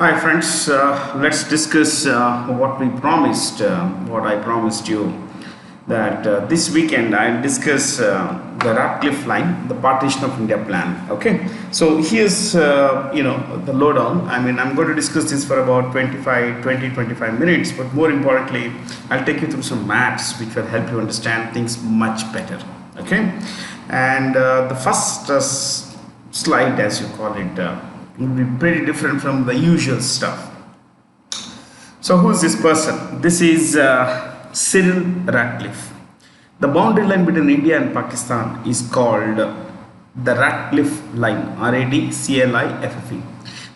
Hi friends, let's discuss what I promised you that this weekend I'll discuss the Ratcliffe line, the Partition of India plan. Okay, so here's the lowdown. I mean, I'm going to discuss this for about 25 minutes, but more importantly, I'll take you through some maths which will help you understand things much better. Okay, and the first slide, as you call it, will be pretty different from the usual stuff. So, who is this person? This is Cyril Ratcliffe. The boundary line between India and Pakistan is called the Ratcliffe line, Radcliffe.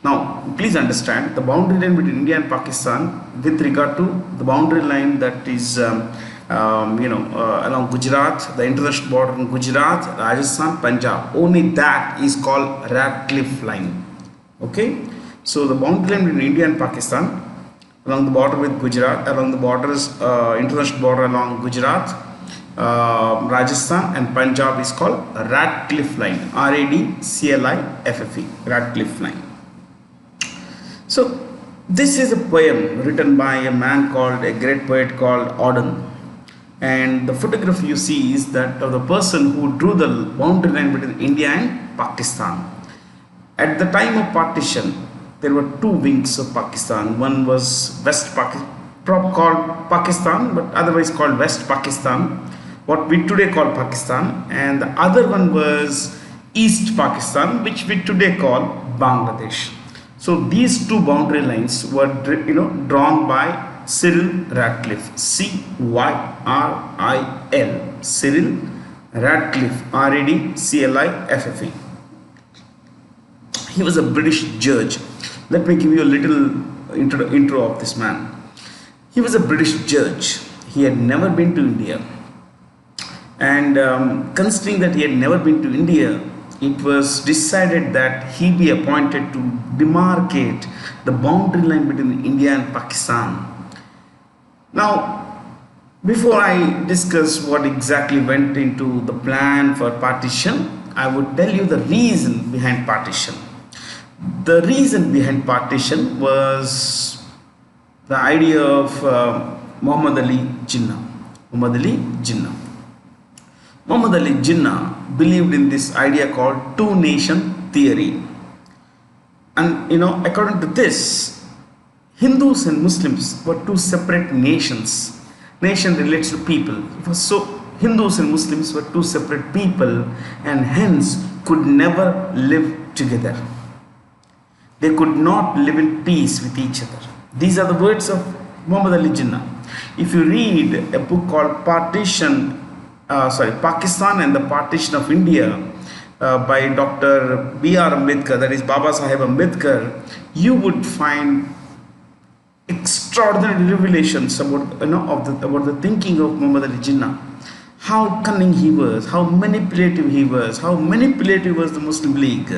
Now, please understand the boundary line between India and Pakistan with regard to the boundary line that is along Gujarat, the international border in Gujarat, Rajasthan, Punjab. Only that is called Ratcliffe line. Okay, so the boundary line between India and Pakistan along the border with Gujarat, along the borders, international border along Gujarat, Rajasthan and Punjab is called Ratcliffe line, Radcliffe, Ratcliffe line. So this is a poem written by a great poet called Ozone, and the photograph you see is that of the person who drew the boundary line between India and Pakistan. At the time of partition, there were two wings of Pakistan. One was West Pakistan, called Pakistan, but otherwise called West Pakistan, what we today call Pakistan, and the other one was East Pakistan, which we today call Bangladesh. So these two boundary lines were drawn by Cyril Ratcliffe, Cyril, Cyril Ratcliffe, Radcliffe. He was a British judge. Let me give you a little intro of this man. He was a British judge. He had never been to India. And considering that he had never been to India, it was decided that he be appointed to demarcate the boundary line between India and Pakistan. Now, before I discuss what exactly went into the plan for partition, I would tell you the reason behind partition. The reason behind partition was the idea of Muhammad Ali Jinnah. Muhammad Ali Jinnah believed in this idea called two-nation theory. And according to this, Hindus and Muslims were two separate nations. Nation relates to people. So Hindus and Muslims were two separate people and hence could never live together. They could not live in peace with each other. These are the words of Muhammad Ali Jinnah. If you read a book called Pakistan and the Partition of India by Dr. B.R. Ambedkar, that is Baba Saheb Ambedkar, you would find extraordinary revelations about the thinking of Muhammad Ali Jinnah. How cunning he was, how manipulative he was, how manipulative was the Muslim League.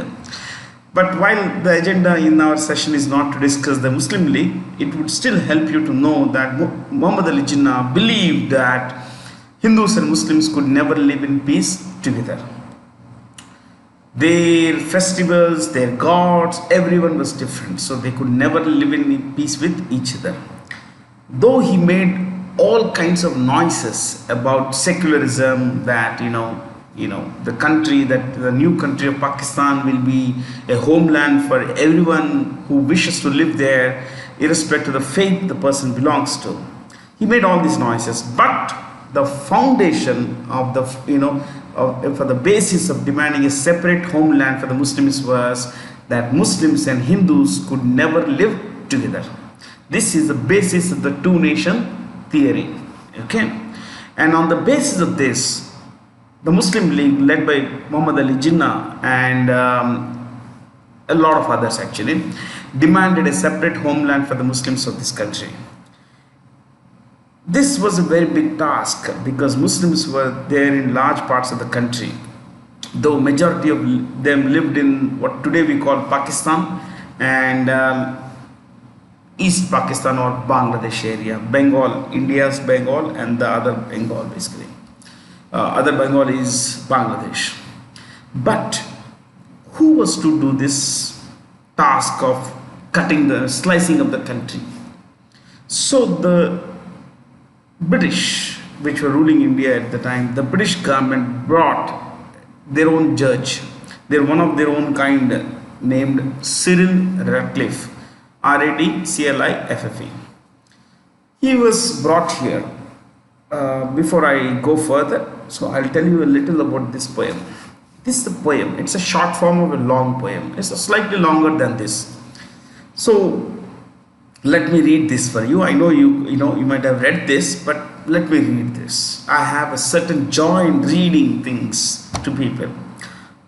But while the agenda in our session is not to discuss the Muslim League, it would still help you to know that Muhammad Ali Jinnah believed that Hindus and Muslims could never live in peace together. Their festivals, their gods, everyone was different, so they could never live in peace with each other. Though he made all kinds of noises about secularism, that the new country of Pakistan will be a homeland for everyone who wishes to live there, irrespective of the faith the person belongs to. He made all these noises, but the foundation of for the basis of demanding a separate homeland for the Muslims was that Muslims and Hindus could never live together. This is the basis of the two-nation theory. Okay, and on the basis of this, the Muslim League, led by Muhammad Ali Jinnah and a lot of others actually, demanded a separate homeland for the Muslims of this country. This was a very big task because Muslims were there in large parts of the country, though majority of them lived in what today we call Pakistan and East Pakistan or Bangladesh area, Bengal, India's Bengal, and the other Bengal basically. Other Bengal is Bangladesh. But who was to do this task of slicing of the country. So the British, which were ruling India at the time, the British government brought their own judge. They're one of their own kind, named Cyril Radcliffe, Radcliffe. He was brought here. Before I go further, so I'll tell you a little about this poem. This is a poem. It's a short form of a long poem. It's slightly longer than this. So let me read this for you. I know you might have read this, but let me read this. I have a certain joy in reading things to people.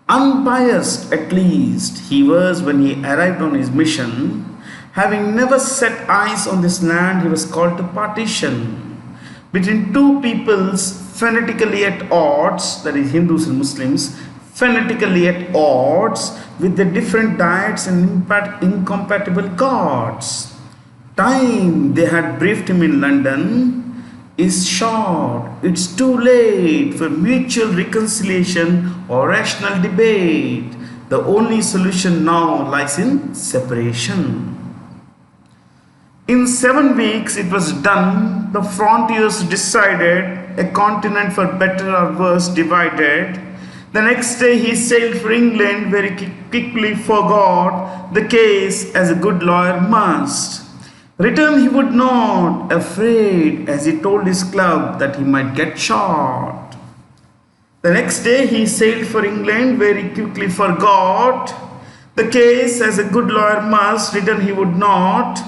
Unbiased, at least, he was when he arrived on his mission. Having never set eyes on this land, he was called to partition between two peoples phonetically at odds, that is Hindus and Muslims, phonetically at odds with the different diets and incompatible gods. Time they had briefed him in London is short. It's too late for mutual reconciliation or rational debate. The only solution now lies in separation. In 7 weeks it was done. The frontiers decided, a continent for better or worse divided. The next day he sailed for England, where he quickly forgot the case as a good lawyer must. Return he would not, afraid, as he told his club that he might get shot. The next day he sailed for England, where he quickly forgot the case as a good lawyer must. Return he would not,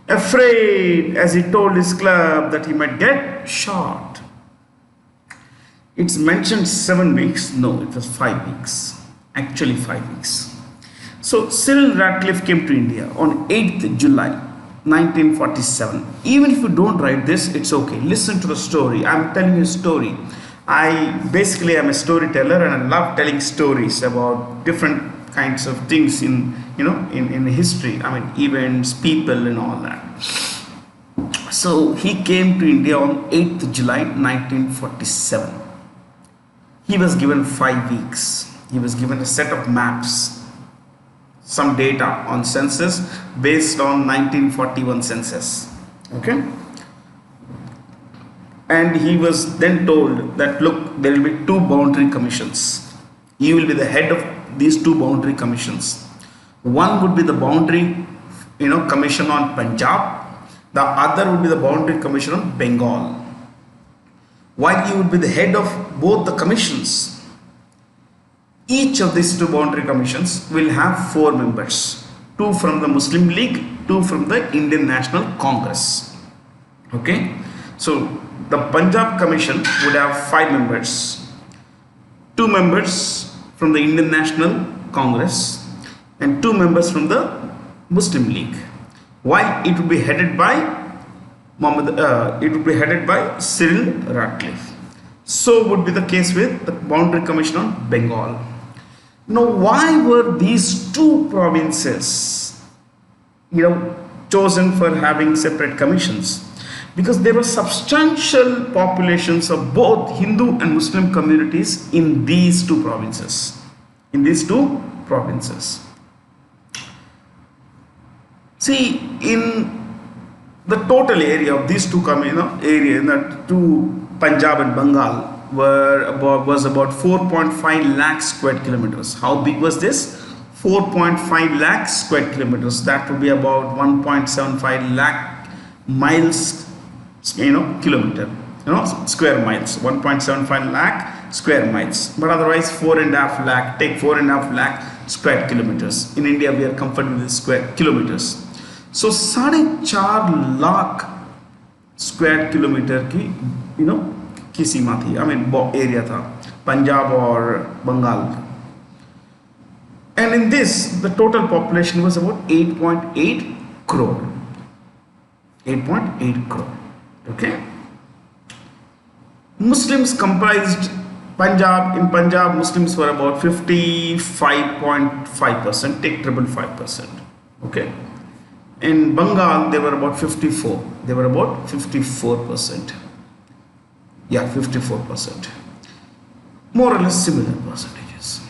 afraid, as he told his club that he might get shot. It's mentioned 7 weeks. No, it was 5 weeks. Actually 5 weeks. So Cyril Radcliffe came to India on 8th July 1947. Even if you don't write this, it's okay. Listen to the story. I'm telling you a story. I basically am a storyteller, and I love telling stories about different kinds of things in history. I mean, events, people, and all that. So he came to India on 8th July 1947. He was given 5 weeks. He was given a set of maps, some data on census based on 1941 census. Okay. And he was then told that, look, there will be 2 boundary commissions. You will be the head of these 2 boundary commissions. One would be the boundary, commission on Punjab. The other would be the boundary commission on Bengal. While you would be the head of both the commissions, each of these 2 boundary commissions will have 4 members. 2 from the Muslim League, 2 from the Indian National Congress. Okay. So the Punjab Commission would have 5 members. 2 members from the Indian National Congress and 2 members from the Muslim League, while it would be headed by Cyril Radcliffe. So would be the case with the Boundary Commission on Bengal. Now, why were these 2 provinces, chosen for having separate commissions? Because there were substantial populations of both Hindu and Muslim communities in these 2 provinces. See, in the total area of these 2 Punjab and Bengal was about 4.5 lakh square kilometers. How big was this? 4.5 lakh square kilometers. That would be about 1.75 lakh miles, kilometer, square miles. 1.75 lakh square miles. But otherwise 4.5 lakh. Take 4.5 lakh square kilometers. In India, we are comfortable with square kilometers. So 4.5 lakh square kilometer की की सीमा थी, area था Punjab or Bengal. And in this, the total population was about 8.8 crore. 8.8 crore. Okay. Muslims comprised Punjab. In Punjab, Muslims were about 55.5%. Take 5%. Okay. In Bengal, they were about 54. They were about 54%. Yeah, 54%. More or less similar percentages.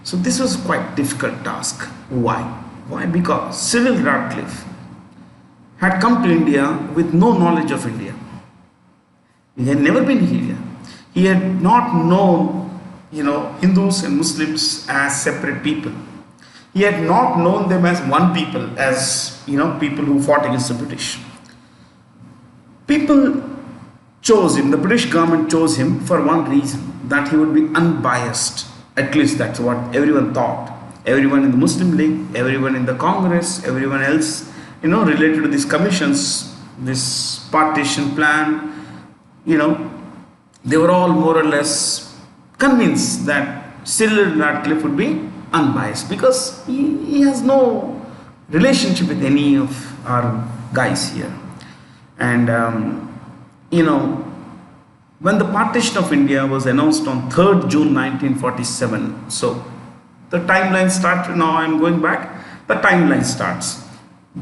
So this was quite difficult task. Why? Why? Because Cyril Radcliffe had come to India with no knowledge of India. He had never been here. He had not known, Hindus and Muslims as separate people. He had not known them as one people, as people who fought against the British. People chose him, the British government chose him for one reason, that he would be unbiased. At least that's what everyone thought. Everyone in the Muslim League, everyone in the Congress, everyone else, related to these commissions, this partition plan, they were all more or less convinced that Cyril Radcliffe would be unbiased because he has no relationship with any of our guys here. And, when the partition of India was announced on 3rd June 1947, so the timeline starts, now I'm going back, the timeline starts.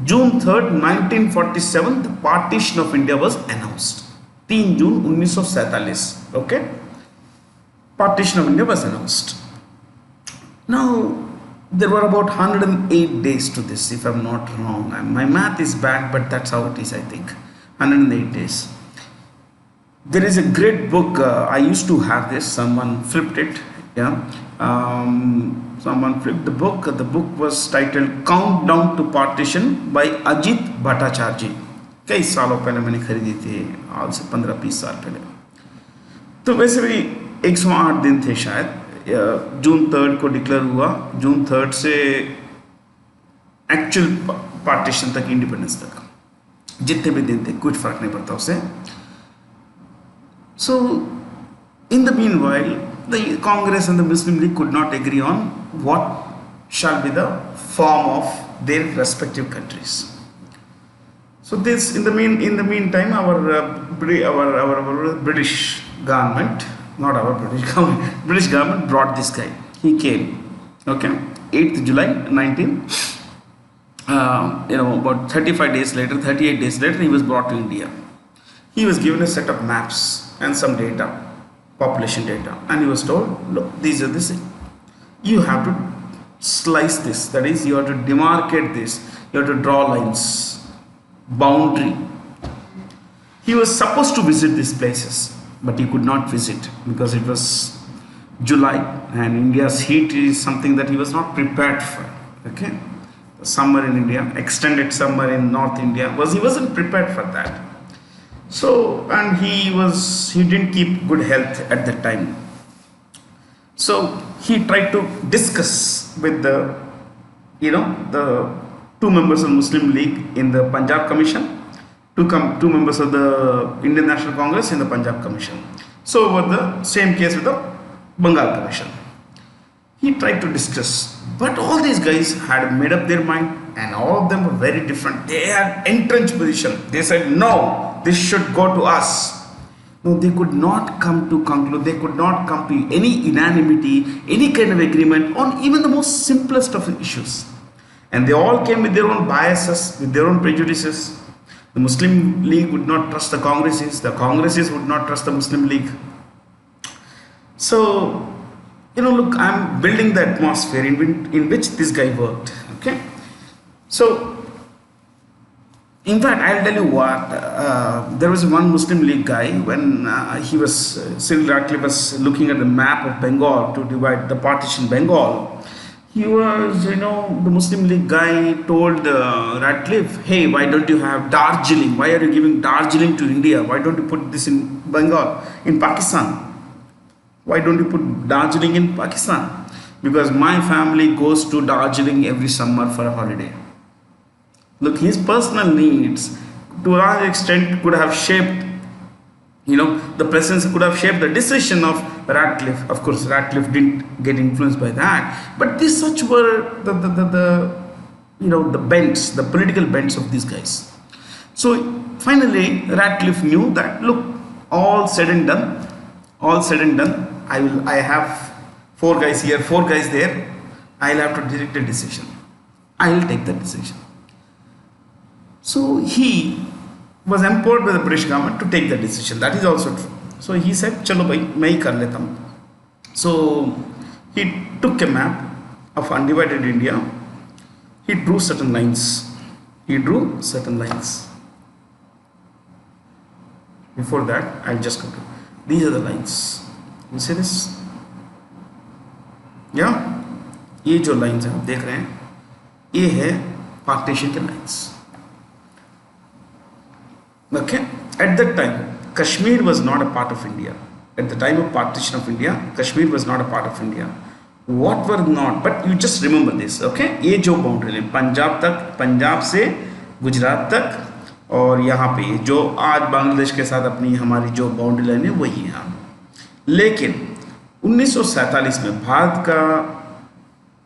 June 3rd, 1947, the partition of India was announced. 3 June 1947, okay? Partition of India was announced. Now, there were about 108 days to this, if I'm not wrong. My math is bad, but that's how it is, I think. 108 days. There is a great book, I used to have this, someone flipped it, someone flipped the book. The book was titled Countdown to Partition by Ajit Bhattacharjee. कई सालों पहले मैंने खरीदी थी, आज से 15-20 साल पहले. तो वैसे भी 108 दिन थे शायद. जून 3 को डिक्लेयर हुआ, जून 3 से एक्चुअल पार्टीशन तक, इंडिपेंडेंस तक जितने भी दिन थे कुछ फर्क नहीं पड़ता उससे. So in the meanwhile, the Congress and the Muslim League could not agree on what shall be the form of their respective countries. So this, in the meantime, our British government, not our British government, British government brought this guy. He came, okay, 8th July 19. About 35 days later, 38 days later, he was brought to India. He was given a set of maps and some data, population data, and he was told, look, these are the things. You have to slice this, that is, you have to demarcate this, you have to draw lines, boundary. He was supposed to visit these places, but he could not visit because it was July and India's heat is something that he was not prepared for. Okay, the summer in India, extended summer in North India, he wasn't prepared for that. So, and he didn't keep good health at that time. So he tried to discuss with the two members of Muslim League in the Punjab Commission, two members of the Indian National Congress in the Punjab Commission. So over the same case with the Bengal Commission. He tried to discuss, but all these guys had made up their mind and all of them were very different. They had entrenched position. They said, no, this should go to us. No, they could not come to conclude, they could not come to any unanimity, any kind of agreement on even the most simplest of issues. And they all came with their own biases, with their own prejudices. The Muslim League would not trust the Congresses would not trust the Muslim League. So, look, I'm building the atmosphere in which this guy worked. Okay, so in fact, I'll tell you what. There was one Muslim League guy when Cyril Radcliffe was looking at the map of Bengal to divide the partition Bengal. He was, the Muslim League guy told Radcliffe, hey, why don't you have Darjeeling? Why are you giving Darjeeling to India? Why don't you put this in Bengal, in Pakistan? Why don't you put Darjeeling in Pakistan? Because my family goes to Darjeeling every summer for a holiday. Look, his personal needs to a large extent could have shaped, the presence could have shaped the decision of Radcliffe. Of course, Radcliffe didn't get influenced by that, but such were the bents, the political bents of these guys. So finally, Radcliffe knew that, look, all said and done, I have 4 guys here, 4 guys there, I'll have to direct a decision. I'll take the decision. So he was empowered by the British government to take the decision. That is also true. So he said, "Chalo bhai, main hi kar leta hu." So he took a map of undivided India. he drew certain lines. He drew certain lines. Before that, I'll just go to these are the lines. You see this? Yeah, ये जो lines आप देख रहे हैं ये है partition के lines. Okay, at that time Kashmir was not a part of India. At the time of partition of India, Kashmir was not a part of India. What were not, but you just remember this. Okay, ये जो boundary है पंजाब तक, पंजाब से गुजरात तक, और यहाँ पे जो आज बांग्लादेश के साथ अपनी हमारी जो बाउंड्री लाइन है वही है. लेकिन 1947 में भारत का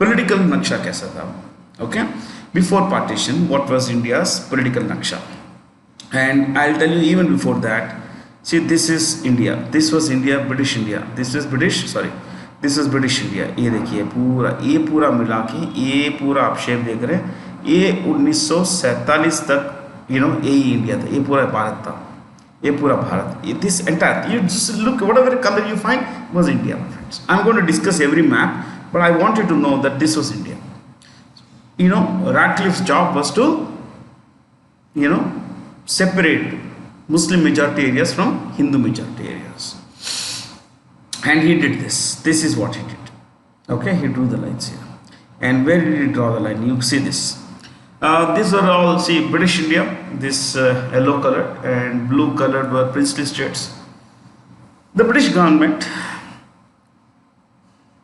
पॉलिटिकल नक्शा कैसा था? Okay, before partition what was India's political नक्शा? And I will tell you even before that. See this is India, this was India, British India, this is British, sorry this is British India. ये देखिए पूरा, ये पूरा मिला के ये पूरा आप शेप देख रहे हैं. ये 1947 तक यही इंडिया था, ये पूरा भारत था, ये पूरा Bharat. This entire, you just look whatever colour you find was India. I am going to discuss every map, but I wanted to know that this was India. Radcliffe's job was to separate Muslim majority areas from Hindu majority areas, and he did this. This is what he did. Okay, he drew the lines here. And where did he draw the line? You see this. These are all, see, British India. This yellow color and blue colored were princely states. The British government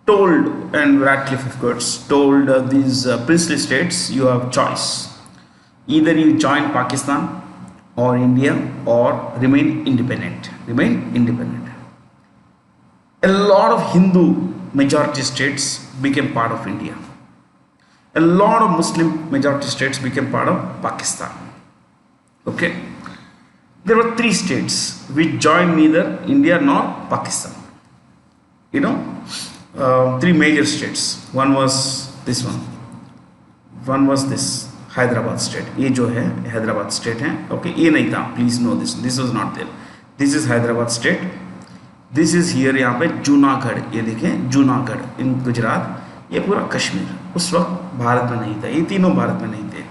told, and Radcliffe of course told these princely states, you have choice. Either you join Pakistan or India or remain independent. Remain independent. A lot of Hindu majority states became part of India. A lot of Muslim majority states became part of Pakistan. Okay. There were 3 states which joined neither India nor Pakistan. 3 major states. One was this one. One was this Hyderabad state. ये जो है Hyderabad state है. Okay, ये नहीं था, please know this. This was not there. This is Hyderabad state. This is here, यहाँ पे जूनागढ़. ये देखें जूनागढ़ इन गुजरात. ये पूरा कश्मीर उस वक्त भारत में नहीं था. ये तीनों भारत में नहीं थे.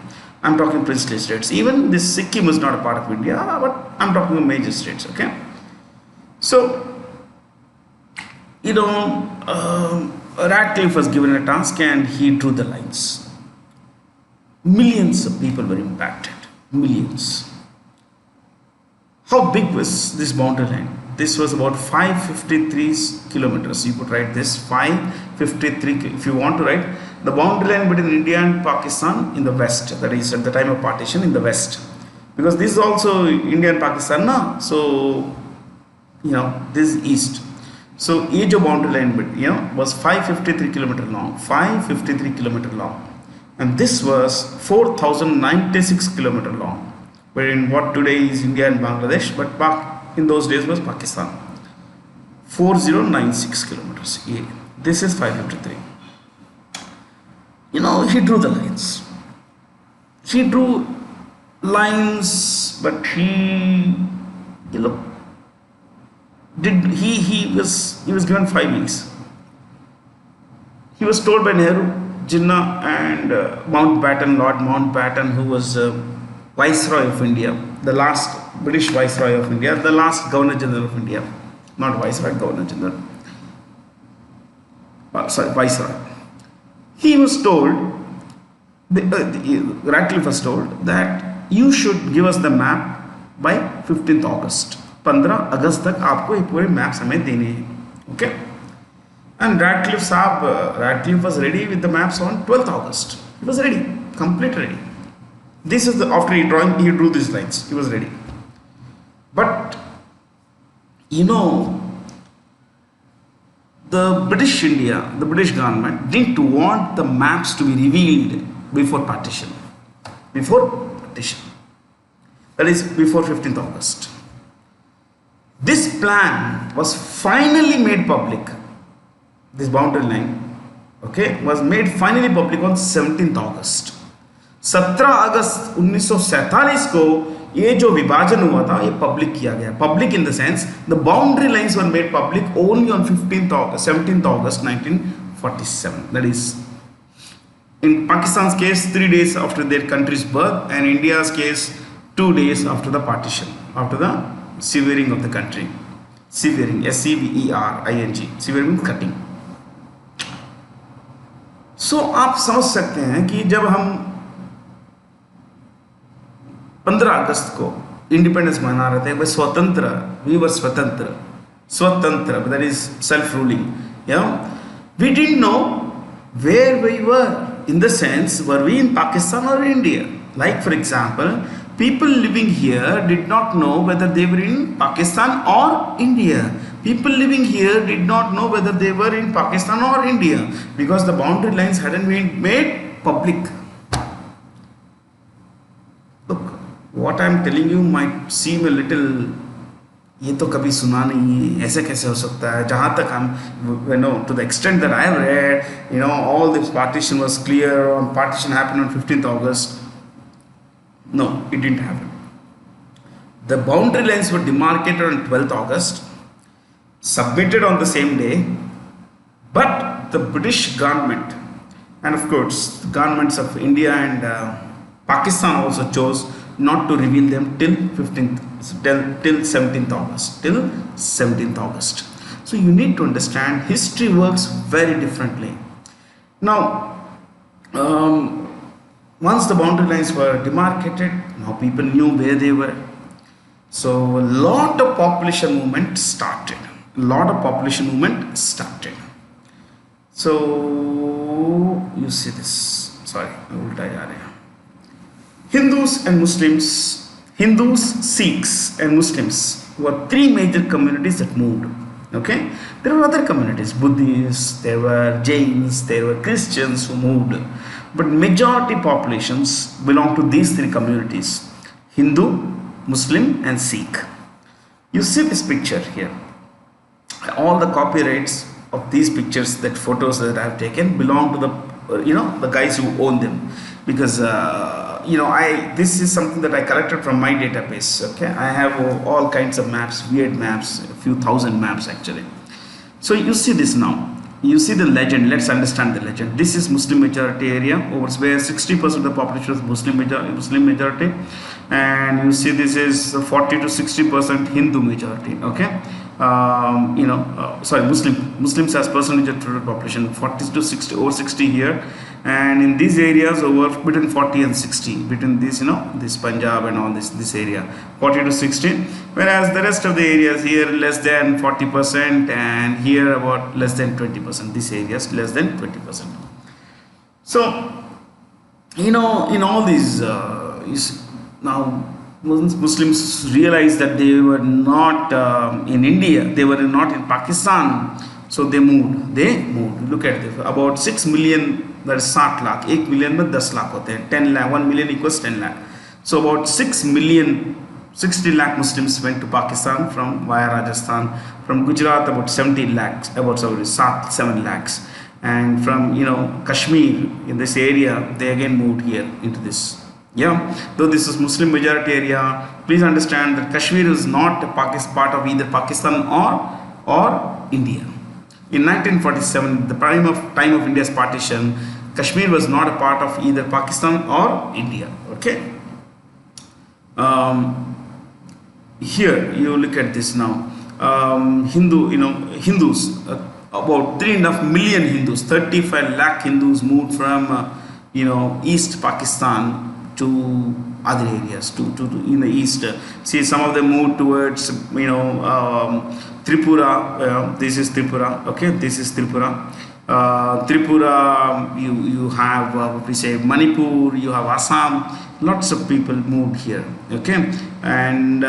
I am talking princely states. Even this Sikkim is not a part of India, but I am talking major states. Okay, so Radcliffe was given a task and he drew the lines. Millions of people were impacted. Millions. How big was this boundary line? This was about 553 kilometers. You could write this 553. If you want to write the boundary line between India and Pakistan in the west, that is at the time of partition in the west, because this is also India and Pakistan, na? So this is east. So ये जो boundary line was 553 kilometer long, 553 kilometer long, and this was 4096 kilometer long, wherein what today is India and Bangladesh, but in those days was Pakistan. 4096 kilometers. This is 553. He drew the lines. He drew lines, but he was given 5 weeks. He was told by Nehru, Jinnah, and Lord Mountbatten, who was Viceroy of India, the last British Viceroy of India, the last Governor General of India, not Viceroy, Governor General. Viceroy. He was told, Radcliffe was told that you should give us the map by 15th August. 15 अगस्त तक आपको ये पूरे maps हमें देने हैं. Okay, and Radcliffe was ready with the maps on 12th August. He was ready, complete ready. This is after he drew these lines. He was ready. But the British India, the British government didn't want the maps to be revealed before partition. Before partition. That is before 15th August. This plan was finally made public. This boundary line, okay, was made finally public on 17th August. 17 अगस्त 1947 को ये जो विभाजन हुआ था ये public किया गया. Public in the sense the boundary lines were made public only on 17th August 1947. That is In Pakistan's case, 3 days after their country's birth, and India's case, 2 days after the partition, after the severing of the country. Severing, S-E-V-E-R-I-N-G. Severing means cutting. So आप समझ सकते हैं कि जब हम 15 अगस्त को independence मना रहे थे, स्वतंत्र, वी वर स्वतंत्र, स्वतंत्र, that is self-ruling. We didn't know where we were. In the sense, were we in Pakistan or India? Like for example, people living here did not know whether they were in Pakistan or India. People living here did not know whether they were in Pakistan or India because the boundary lines hadn't been made public. Look, what I am telling you might seem a little, ये तो कभी सुना नहीं है, ऐसे कैसे हो सकता है? जहाँ तक हम, to the extent that I have read, all this partition was clear, on partition happened on 15th August. No, it didn't happen. The boundary lines were demarcated on 12th August, submitted on the same day, but the British government, and of course the governments of India and Pakistan also chose not to reveal them till 17th August. Till 17th August. So you need to understand history works very differently. Now, once the boundary lines were demarcated, now people knew where they were. So a lot of population movement started. So you see this. Sorry, ulta ja raha hai. Hindus, Sikhs and Muslims were 3 major communities that moved. Okay, there were other communities, Buddhists, there were Jains, there were Christians who moved, but majority populations belong to these 3 communities: Hindu, Muslim and Sikh. You see this picture here. All the copyrights of these pictures, that photos that I have taken, belong to the guys who own them, because this is something that I collected from my database. Okay, I have all kinds of maps, weird maps, a few thousand maps actually. So you see this now. You see the legend. Let's understand the legend. This is Muslim majority area, over where 60% of the population is Muslim majority, and you see this is 40 to 60% Hindu majority. Okay, Muslims as percentage of total population 40 to 60, over 60 here, and in these areas over between 40 and 60, between this this Punjab and all this area 40 to 60, whereas the rest of the areas here less than 40% and here about less than 20%, these areas less than 20%. So in all these now Muslims realized that they were not in India, they were not in Pakistan, so they moved. Look at this, about 6 million, that is 60 lakh, 1 million में 10 लाख होते हैं, 10 lakh, 1 million equals 10 lakh. So about 6 million, 60 lakh Muslims went to Pakistan from via Rajasthan. From Gujarat about 7 lakhs, and from Kashmir, in this area, they again moved here into this. Though this is Muslim majority area, please understand that Kashmir is not a part of either Pakistan or India. In 1947, the time of India's partition, Kashmir was not a part of either Pakistan or India. Okay. Here you look at this now. Hindus, about 3.5 million Hindus, 35 lakh Hindus moved from East Pakistan to other areas, to in the east. See, some of them moved towards Tripura. This is Tripura. Okay, this is Tripura. Tripura, you have what we say Manipur, you have Assam. Lots of people moved here. Okay, and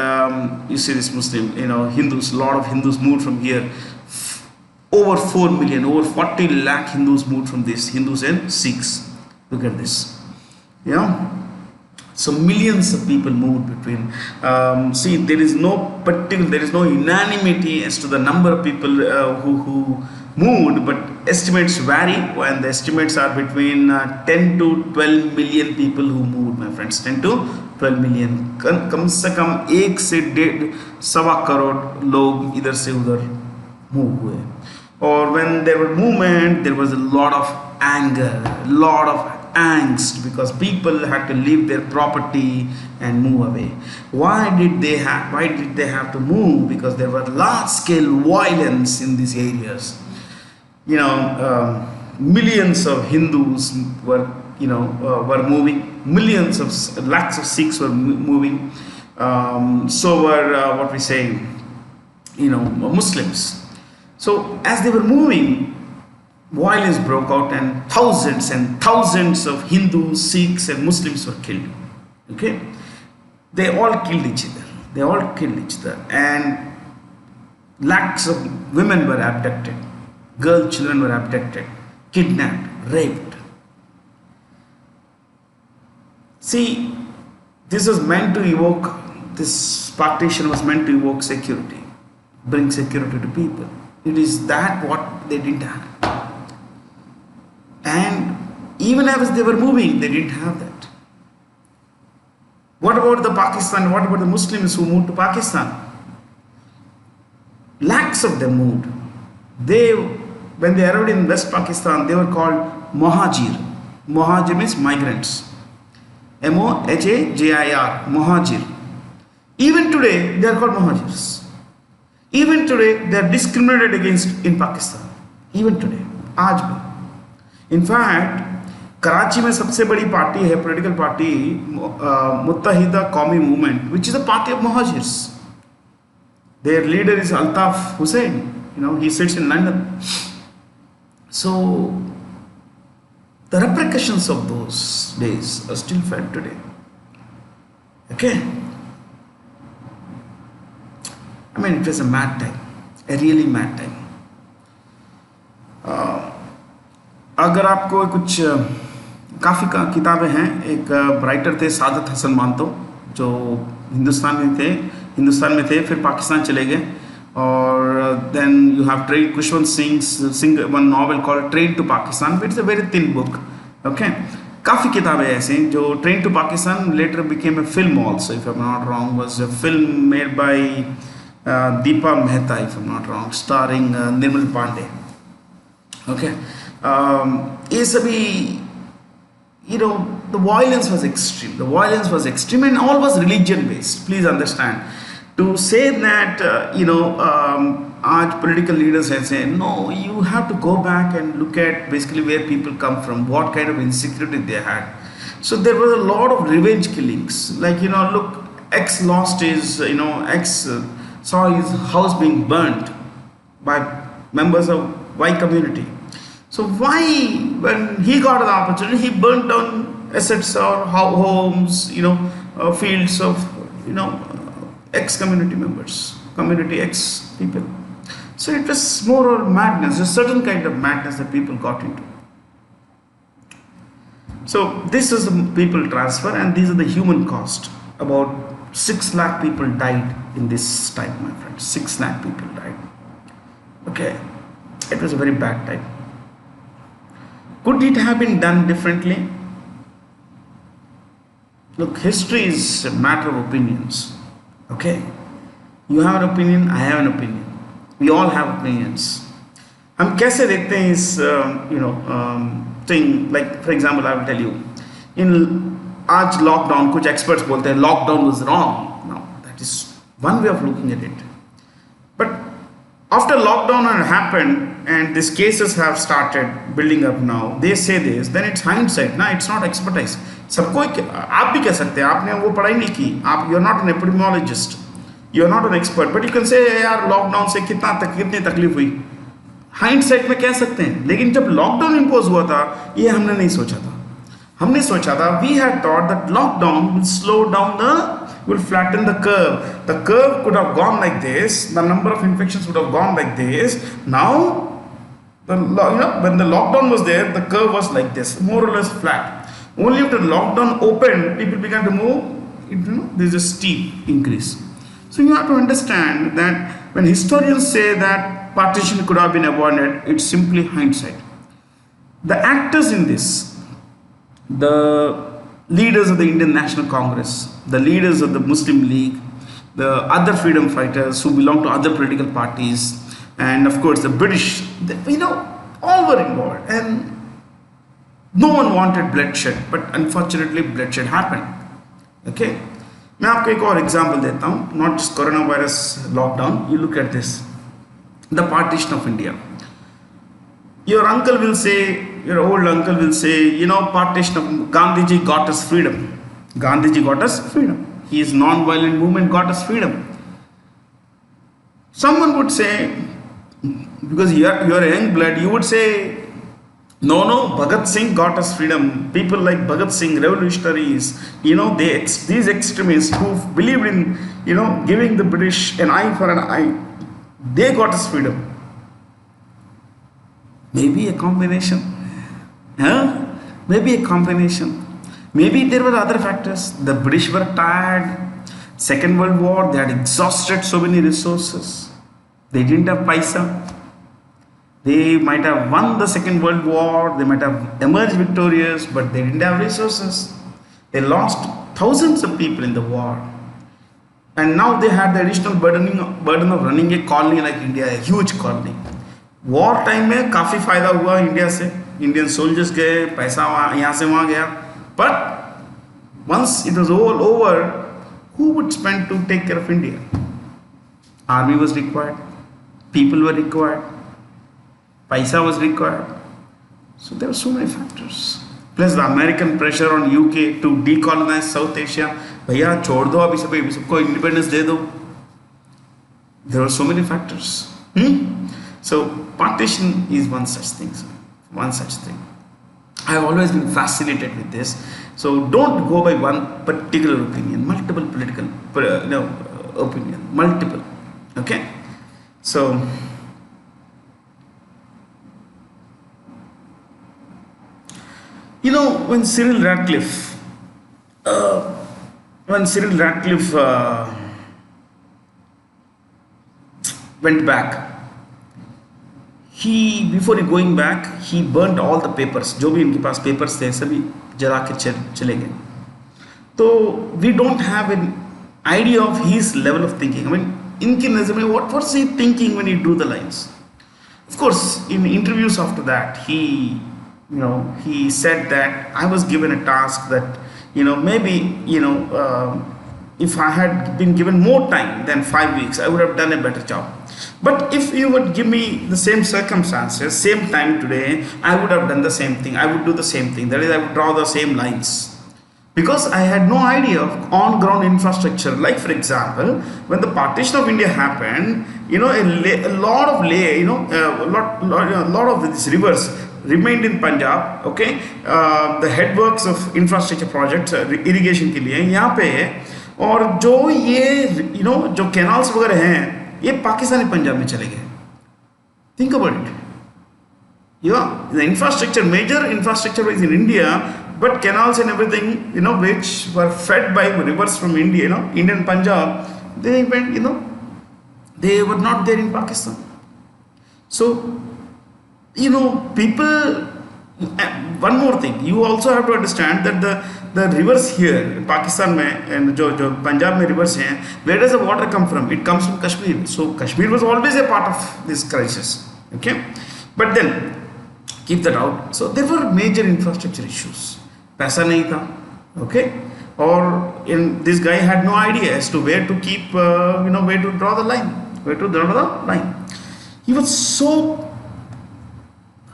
you see this Muslim, Hindus. A lot of Hindus moved from here. Over 4 million, over 40 lakh Hindus moved from this. Hindus and Sikhs. Look at this. So millions of people moved between. See, there is no unanimity as to the number of people who moved, but estimates vary, and the estimates are between 10 to 12 million people who moved, my friends. 10 to 12 million. कम से कम 1 से 1.25 करोड़ लोग इधर से उधर move हुए. Or when there were movement, there was a lot of anger, lot of angst because people had to leave their property and move away. Why did they have to move? Because there were large scale violence in these areas. Millions of Hindus were moving, lakhs of Sikhs were moving, so were Muslims. So as they were moving, violence broke out and thousands of Hindus, Sikhs and Muslims were killed. Okay, they all killed each other, and lakhs of women were abducted, children were abducted, kidnapped, raped. See, this partition was meant to evoke security, bring security to people. It is that what they didn't have. And even as they were moving, they didn't have that. What about What about the Muslims who moved to Pakistan? Lakhs of them moved. When they arrived in West Pakistan, they were called Muhajir. Muhajir means migrants. Mohajir, Muhajir. Even today, they are called Muhajirs. Even today, they are discriminated against in Pakistan. Even today, आज भी. In fact, Karachi में सबसे बड़ी party है, political party, मुत्तहिदा कौमी movement, which is a party of Muhajirs. Their leader is Altaf Hussain. He sits in London. So the repercussions of those days are still felt today. Okay? I mean, it was a mad time, a really mad time. अगर आपको कुछ काफ़ी किताबें हैं, एक writer थे सादत हसन मानतो, जो हिंदुस्तान में थे, फिर पाकिस्तान चले गए, और then you have Train Kushwant Singh's one novel called Train to Pakistan, but it's a very thin book. Okay, काफ़ी किताबें ऐसे हैं. जो Train to Pakistan later became a film also, if I'm not wrong, was a film made by Deepa Mehta, if I'm not wrong, starring Nirmal Pandey. Okay, ये सभी, the violence was extreme, and all was religion based. Please understand. To say that, आज political leaders have said, no, you have to go back and look at basically where people come from, what kind of insecurity they had. So there was a lot of revenge killings. Like, look, X lost his, X saw his house being burnt by members of Y community. So why, when he got the opportunity, he burnt down assets or homes, fields of, X community members, community X people. So it was moral madness, a certain kind of madness that people got into. So this is the people transfer, and these are the human cost. About 6 lakh people died in this time, my friends. 6 lakh people died. Okay, it was a very bad time. Could it have been done differently? Look, history is a matter of opinions. Okay, you have an opinion, I have an opinion. We all have opinions. हम कैसे देखते हैं इस thing, like for example I will tell you, in आज lockdown, कुछ experts बोलते हैं lockdown was wrong. No, that is one way of looking at it. But after lockdown had happened and these cases have started building up now, they say this, then it's hindsight, ना, it's not expertise. सबको आप भी कह सकते हैं, आपने वो पढ़ाई नहीं की, आप, you're not an epidemiologist, you're not an expert, but you can say यार लॉकडाउन से कितनी तकलीफ हुई, हाइंडसाइट में कह सकते हैं. लेकिन जब लॉकडाउन इम्पोज हुआ था, ये हमने नहीं सोचा था. हमने सोचा था, we had thought that lockdown will slow down will flatten the curve. The curve could have gone like this, the number of infections would have gone like this. Now, when the lockdown was there, the curve was like this, more or less flat. Only after lockdown opened, people began to move, there's a steep increase. So you have to understand that when historians say that partition could have been avoided, it's simply hindsight. The actors in this, the leaders of the Indian National Congress, the leaders of the Muslim League, the other freedom fighters who belong to other political parties, and of course the British, all were involved. And No one wanted bloodshed, but unfortunately bloodshed happened. Okay, मैं आपको एक और example देता हूँ. Not just coronavirus lockdown. You look at this. The partition of India. Your uncle will say, your old uncle will say, partition of Gandhiji got us freedom. Gandhiji got us freedom. His non-violent movement got us freedom. Someone would say, because you're a young blood, you would say, no, Bhagat Singh got us freedom. People like Bhagat Singh, revolutionaries, these extremists who believed in, giving the British an eye for an eye, they got us freedom. Maybe a combination. Maybe a combination. Maybe there were other factors. The British were tired. Second World War, they had exhausted so many resources. They didn't have paisa. They might have won the Second World War, they might have emerged victorious, but they didn't have resources. They lost thousands of people in the war. And now they had the additional burden of running a colony like India, a huge colony. War time में काफ़ी फायदा हुआ India से. Indian soldiers गए, पैसा यहाँ से वहाँ गया. But once it was all over, who would spend to take care of India? Army was required, people were required, paisa was required. So there were so many factors. Plus the American pressure on UK to decolonize South Asia. भैया छोड़ दो अभी सबको independence दे दो. There were so many factors. So partition is one such thing. One such thing. I have always been fascinated with this. So don't go by one particular opinion. Multiple political, opinion. Multiple. Okay. So when Cyril Ratcliffe went back, before he going back, he burnt all the papers. जो भी इनके पास papers थे सभी जला के चले गए. So we don't have an idea of his level of thinking. I mean, इनकी नज़र में what was he thinking when he drew the lines? Of course, in interviews after that, he said that I was given a task that maybe if I had been given more time than 5 weeks, I would have done a better job. But if you would give me the same circumstances, same time today, I would have done the same thing. I would do the same thing. That is, I would draw the same lines. Because I had no idea of on-ground infrastructure. Like, for example, when the partition of India happened, a lot of these rivers remained in Punjab. Okay, the headworks of infrastructure projects, irrigation के लिए यहाँ पे है. और जो canals वगैरह हैं, ये पाकिस्तानी पंजाब में चले गए. Think about it. The infrastructure, major infrastructure is in India, but canals and everything, which were fed by rivers from India, Indian Punjab, they went, they were not there in Pakistan. So, people, one more thing, you also have to understand that the rivers here in Pakistan and jo Punjab mein rivers hain, where does the water come from? It comes from Kashmir. So Kashmir was always a part of this crisis. Okay, but then keep that out. So there were major infrastructure issues. Paisa nahi tha. Okay, or this guy had no idea as to where to keep, where to draw the line. Where to draw the line. He was so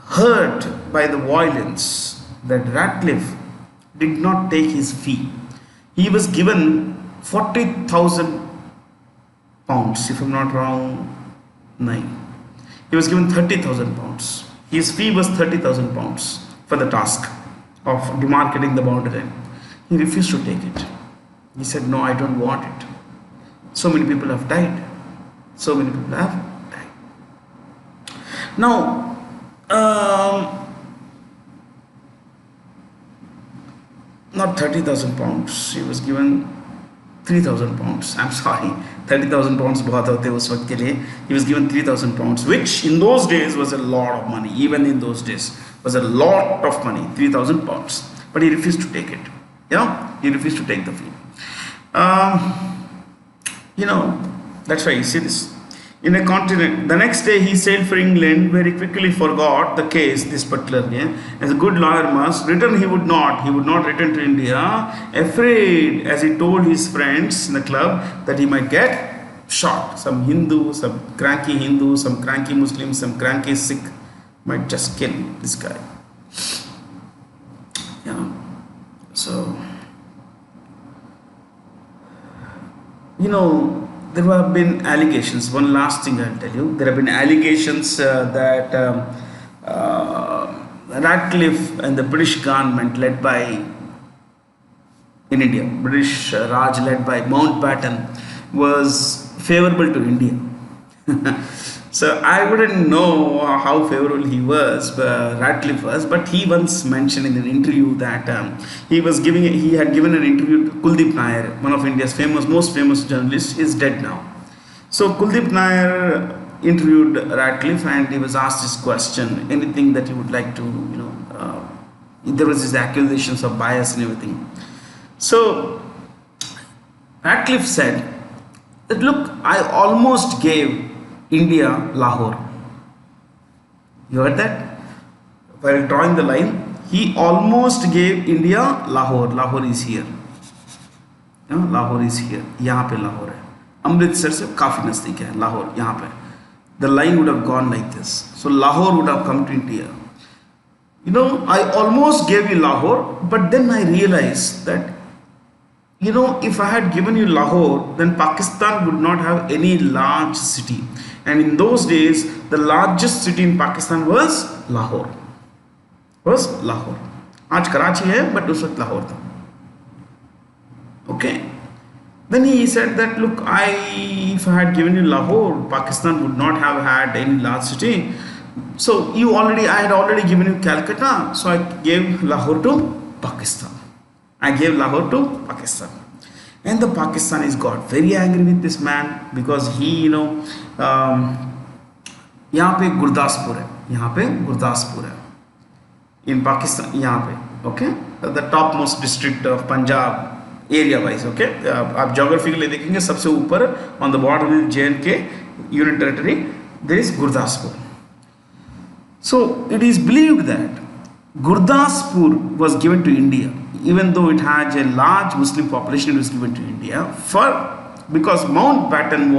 hurt by the violence that Ratcliffe did not take his fee. He was given 40,000 pounds, if I'm not wrong. No, he was given 30,000 pounds. His fee was 30,000 pounds for the task of demarcating the boundary line. He refused to take it. He said, no, I don't want it. So many people have died. So many people have died. Now, not 30,000 pounds, he was given 3,000 pounds. I'm sorry, 30,000 pounds बहुत होते उस वक्त के लिए. He was given 3,000 pounds, which in those days was a lot of money. Even in those days was a lot of money, 3,000 pounds. But he refused to take it. He refused to take the fee. That's why you see this. in a continent. The next day he sailed for England, where he quickly forgot the case, this particular game. As a good lawyer must, return he would not return to India, afraid, as he told his friends in the club, that he might get shot. Some Hindu, some cranky Muslim, some cranky Sikh might just kill this guy. Yeah. So, there have been allegations. One last thing I'll tell you. There have been allegations that Radcliffe and the British government led by, in India, British Raj led by Mountbatten was favorable to India. So I wouldn't know how favorable Radcliffe was, but he once mentioned in an interview that he had given an interview to Kuldeep Nair, one of India's most famous journalists, is dead now. So Kuldeep Nair interviewed Radcliffe, and he was asked this question: anything that you would like to, there was these accusations of bias and everything. So Radcliffe said that, look, I almost gave India Lahore. You heard that? While drawing the line, he almost gave India Lahore. Lahore is here. Lahore is here. यहाँ पे Lahore है. अमृतसर से काफी नजदीक है Lahore. यहाँ पे. The line would have gone like this. So Lahore would have come to India. I almost gave you Lahore, but then I realized that, if I had given you Lahore, then Pakistan would not have any large city. And in those days, the largest city in Pakistan was Lahore. आज कराची है, but उस वक्त लाहौर था. Okay. Then he said that, look, if I had given you Lahore, Pakistan would not have had any large city. So I had already given you Calcutta, so I gave Lahore to Pakistan. And the Pakistanis got very angry with this man because he, यहाँ पे गुरदासपुर है in Pakistan, यहाँ पे, okay, the topmost district of Punjab area wise, okay, आप geography के लिए देखेंगे सबसे ऊपर on the border with J&K Union Territory, there is Gurdaspur. So it is believed that Gurdaspur was given to India, even though it had a large Muslim population. It was given to India because Mountbatten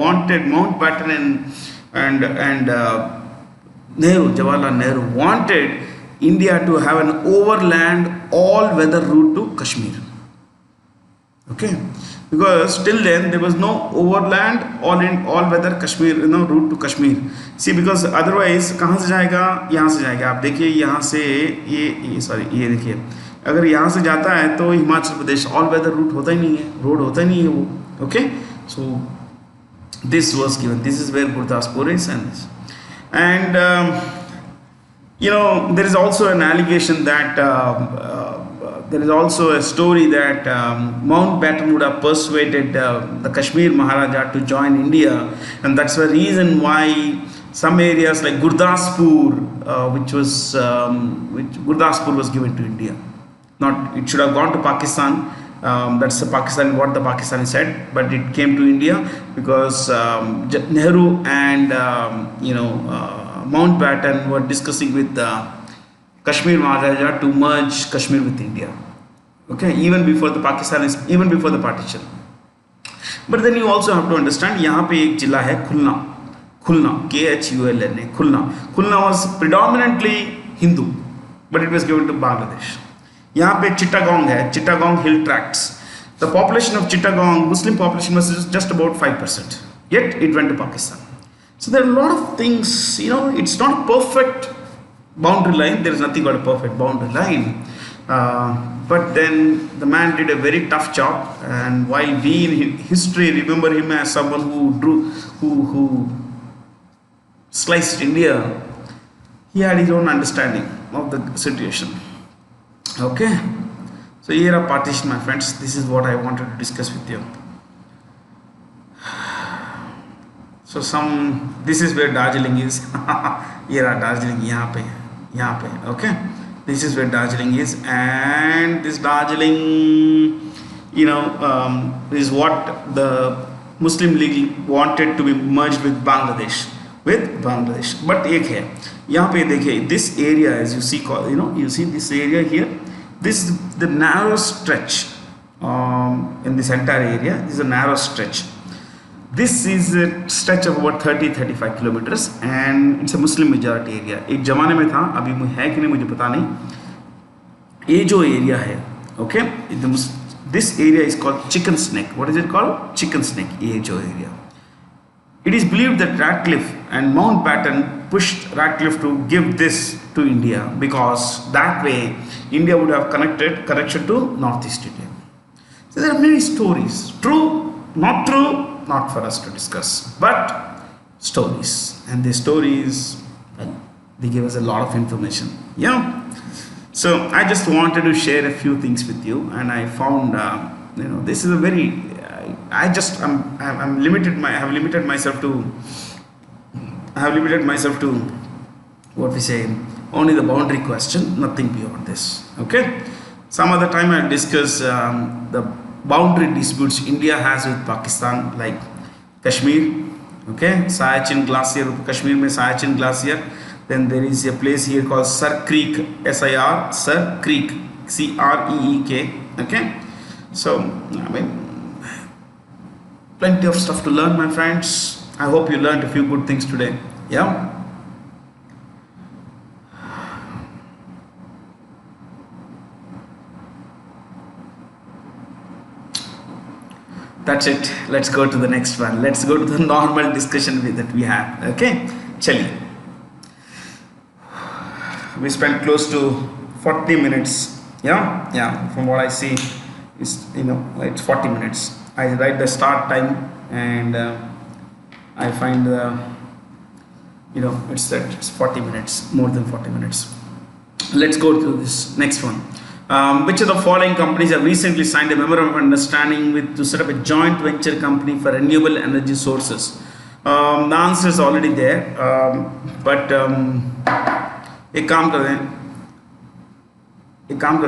and Jawaharlal Nehru wanted India to have an overland all-weather route to Kashmir. Okay, because till then there was no overland all-weather Kashmir, route to Kashmir. See, because otherwise कहाँ से जाएगा? यहाँ से जाएगा. आप देखिए यहाँ से ये देखिए, अगर यहाँ से जाता है तो हिमाचल प्रदेश ऑल-वेदर रूट होता ही नहीं है, रोड होता ही नहीं है वो. Okay, so this was given. This is where Gurdaspur is, and there is also an allegation that there is also a story that Mountbatten would have persuaded the Kashmir Maharaja to join India, and that's the reason why some areas like Gurdaspur, which Gurdaspur was given to India. Not, it should have gone to Pakistan. That's what the Pakistani said, but it came to India because Nehru and Mountbatten were discussing with the Kashmir Maharaja to merge Kashmir with India. Okay, even before the partition. But then you also have to understand, यहाँ पे एक जिला है खुलना, KHULNA, Khulna was predominantly Hindu, but it was given to Bangladesh. यहाँ पे Chittagong Hill Tracts. The population of Chittagong, Muslim population, was just about 5%. Yet it went to Pakistan. So there are a lot of things, it's not a perfect boundary line. There is nothing but a perfect boundary line. But then the man did a very tough job. And while we in history remember him as someone who sliced India, he had his own understanding of the situation. Okay, so here are partition, my friends. This is what I wanted to discuss with you. So this is where Darjeeling is. Here are Darjeeling, यहाँ पे. Okay, this is where Darjeeling is, and this Darjeeling, is what the Muslim League wanted to be merged with Bangladesh. But एक है यहाँ पे देखिए, this area as you see, you see this area here, this is the narrow stretch in this entire area. This is a narrow stretch. This is a stretch of about 30-35 kilometers and it's a Muslim majority area. एक जमाने में था, अभी है कि नहीं मुझे पता नहीं. ये जो area है, okay, this area is called Chicken Snake. What is it called? Chicken Snake. ये जो area. It is believed that Radcliffe and Mountbatten pushed Radcliffe to give this to India because that way India would have connection to Northeast India. So there are many stories. True, not for us to discuss, but stories. And the stories, well, they give us a lot of information. Yeah. So I just wanted to share a few things with you, and I found, this is a very, I have limited myself to what we say, only the boundary question, nothing beyond this. Okay. Some other time I'll discuss the boundary disputes India has with Pakistan, like Kashmir. Okay, Siachen Glacier, Kashmir mein Siachen Glacier. Then there is a place here called Sir Creek, S-I-R, Sir Creek, C-R-E-E-K. Okay, so I mean, plenty of stuff to learn, my friends. I hope you learned a few good things today. Yeah. That's it. Let's go to the next one. Let's go to the normal discussion that we have. Okay, chali. We spent close to 40 minutes. Yeah. From what I see, it's it's 40 minutes. I write the start time and I find it's 40 minutes, more than 40 minutes. Let's go to this next one. Which of the following companies have recently signed a memorandum of understanding to set up a joint venture company for renewable energy sources? The answer is already there, but एक काम करें.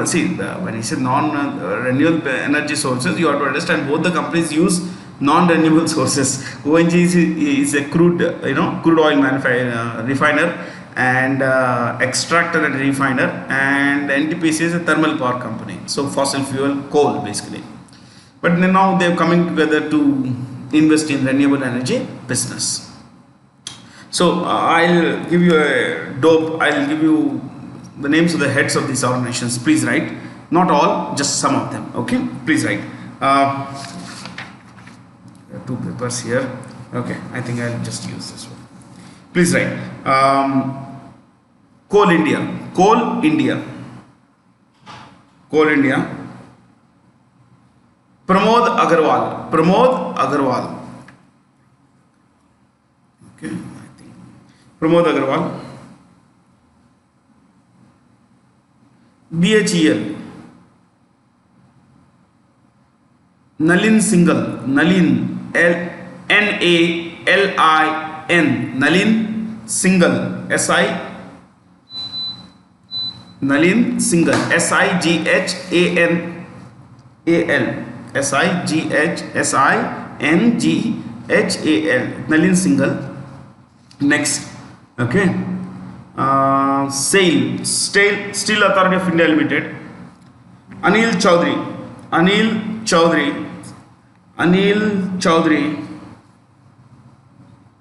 See, when you say non-renewable energy sources, you have to understand both the companies use non-renewable sources. ONG is a crude oil refiner and extractor and refiner, and NTPC is a thermal power company, so fossil fuel, coal basically. But now they're coming together to invest in renewable energy business. So I'll give you I'll give you the names of the heads of these organizations. Please write, not all, just some of them. Okay, please write. Two papers here. Okay, I think I'll just use this one. Please write. Coal India. Pramod Agarwal. Okay, I think Pramod Agarwal. BHEL. Nalin Singhal. N-A-L-I-N. Nalin Singhal. Nalin Singhal. S-I-G-H-A-N-A-L. S-I-G-H-S-I-N-G-H-A-L. Nalin Singhal. Next. Okay. SAIL. Steel Authority of India Limited. Anil Chaudhary.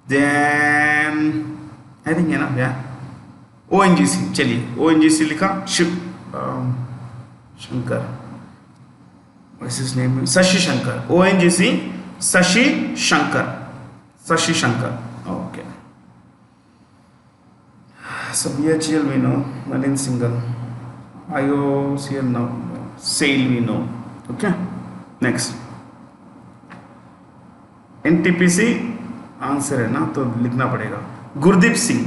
Then I think enough. Yeah. ONGC. चलिए ONGC लिखा. Shankar. What is his name? Sashi Shankar. ONGC. Sashi Shankar. Okay. So BHEL we know. Nalin Singhal. IOCL no. SAIL we know. Okay. Next. NTPC answer है ना, तो लिखना पड़ेगा. Gurdeep Singh.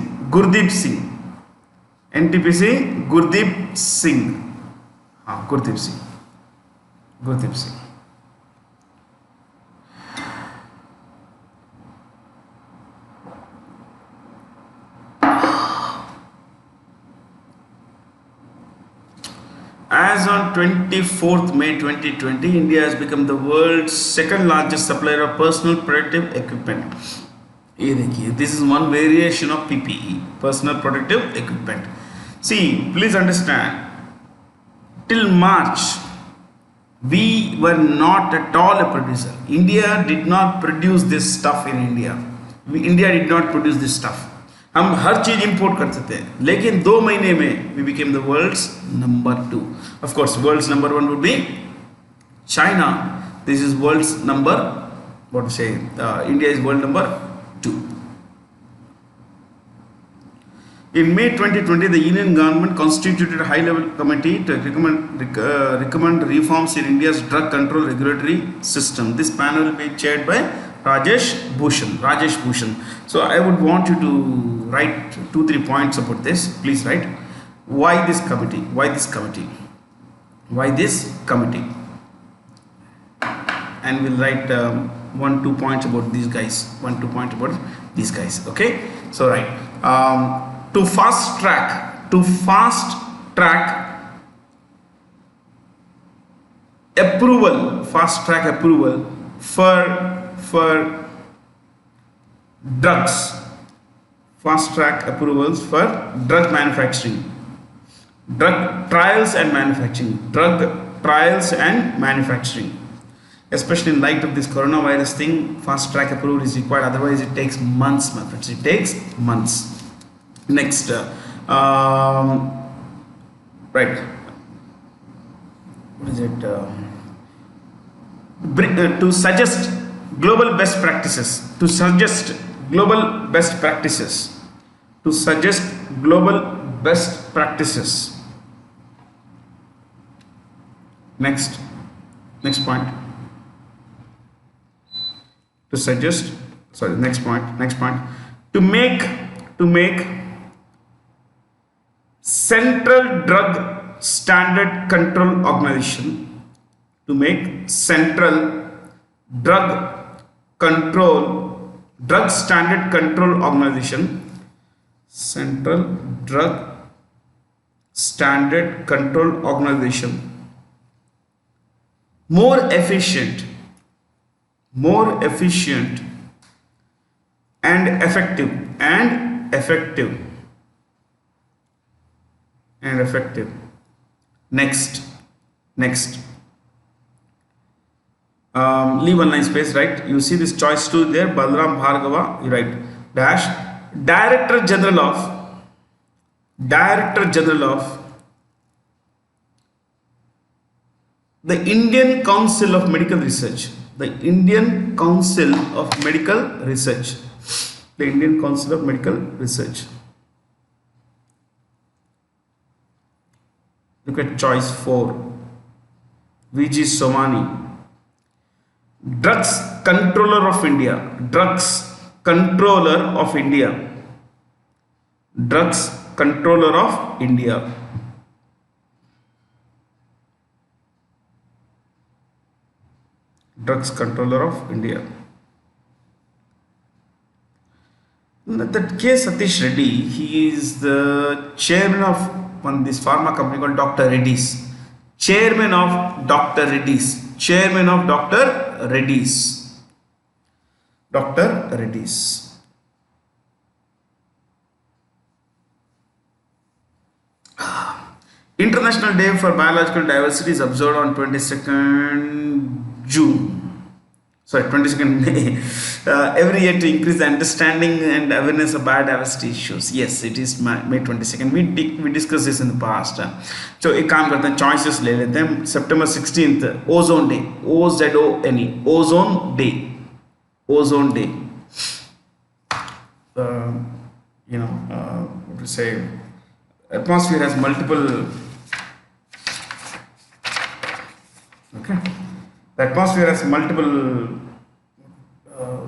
NTPC Gurdeep Singh. हाँ, Gurdeep Singh. As as on 24th May 2020, India has become the world's second largest supplier of personal protective equipment. This is one variation of PPE, personal protective equipment. See, please understand, till March, we were not at all a producer. India did not produce this stuff in India. India did not produce this stuff. हम हर चीज import करते थे, लेकिन 2 महीने में we became the world's number 2. Of course, world's number 1 would be China. This is world's number, what to say, India is world number 2. In May 2020, the Union government constituted a high-level committee to recommend reforms in India's drug control regulatory system. This panel will be chaired by Rajesh Bhushan. So I would want you to write 2-3 points about this. Please write. Why this committee? And we'll write 1-2 points about these guys. Okay. So right. To fast track approval for drugs, fast track approvals for drug manufacturing, drug trials and manufacturing, especially in light of this coronavirus thing. Fast track approval is required, otherwise it takes months, my friends. It takes months. Next, right, what is it, to suggest global best practices, Next point, to make Central Drug Standard Control Organization, Drug Standard Control Organization, more efficient and effective. Next, leave one line space, right? You see this choice 2 there, Balram Bhargava, you write dash, Director General of the Indian Council of Medical Research. Look at choice 4, VG Somani, Drugs Controller of India. That K. Satish Reddy, he is the chairman of this pharma company called Dr. Reddy's. Chairman of Dr. Reddy's. International Day for Biological Diversity is observed on 22nd May. Every year to increase the understanding and awareness of biodiversity issues. Yes, it is May 22nd. We discussed this in the past. So, एक काम करते हैं, choices ले लेते हैं. September 16th, Ozone Day, OZONE, Ozone Day. What to say? Atmosphere has multiple. Okay. The atmosphere has multiple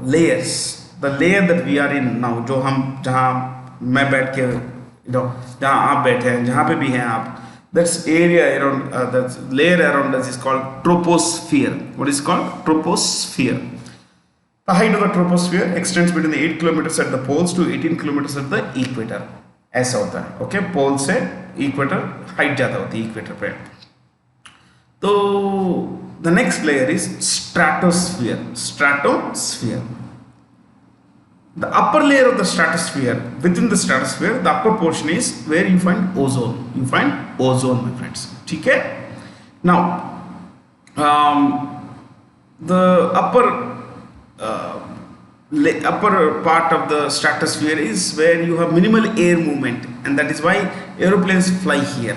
layers. The layer that we are in now, जहाँ मैं बैठ के, जहाँ आप बैठे हैं, जहाँ पे भी हैं आप, that's area around, that layer around us is called troposphere. What is called? Troposphere. The height of the troposphere extends between the 8 kilometers at the poles to 18 kilometers at the equator. ऐसा होता है. Okay, पोल से equator height ज़्यादा होती है equator पे. So the next layer is stratosphere. Stratosphere. The upper layer of the stratosphere, within the stratosphere, the upper portion is where you find ozone. You find ozone, my friends. Okay. Now, the upper part of the stratosphere is where you have minimal air movement, and that is why aeroplanes fly here.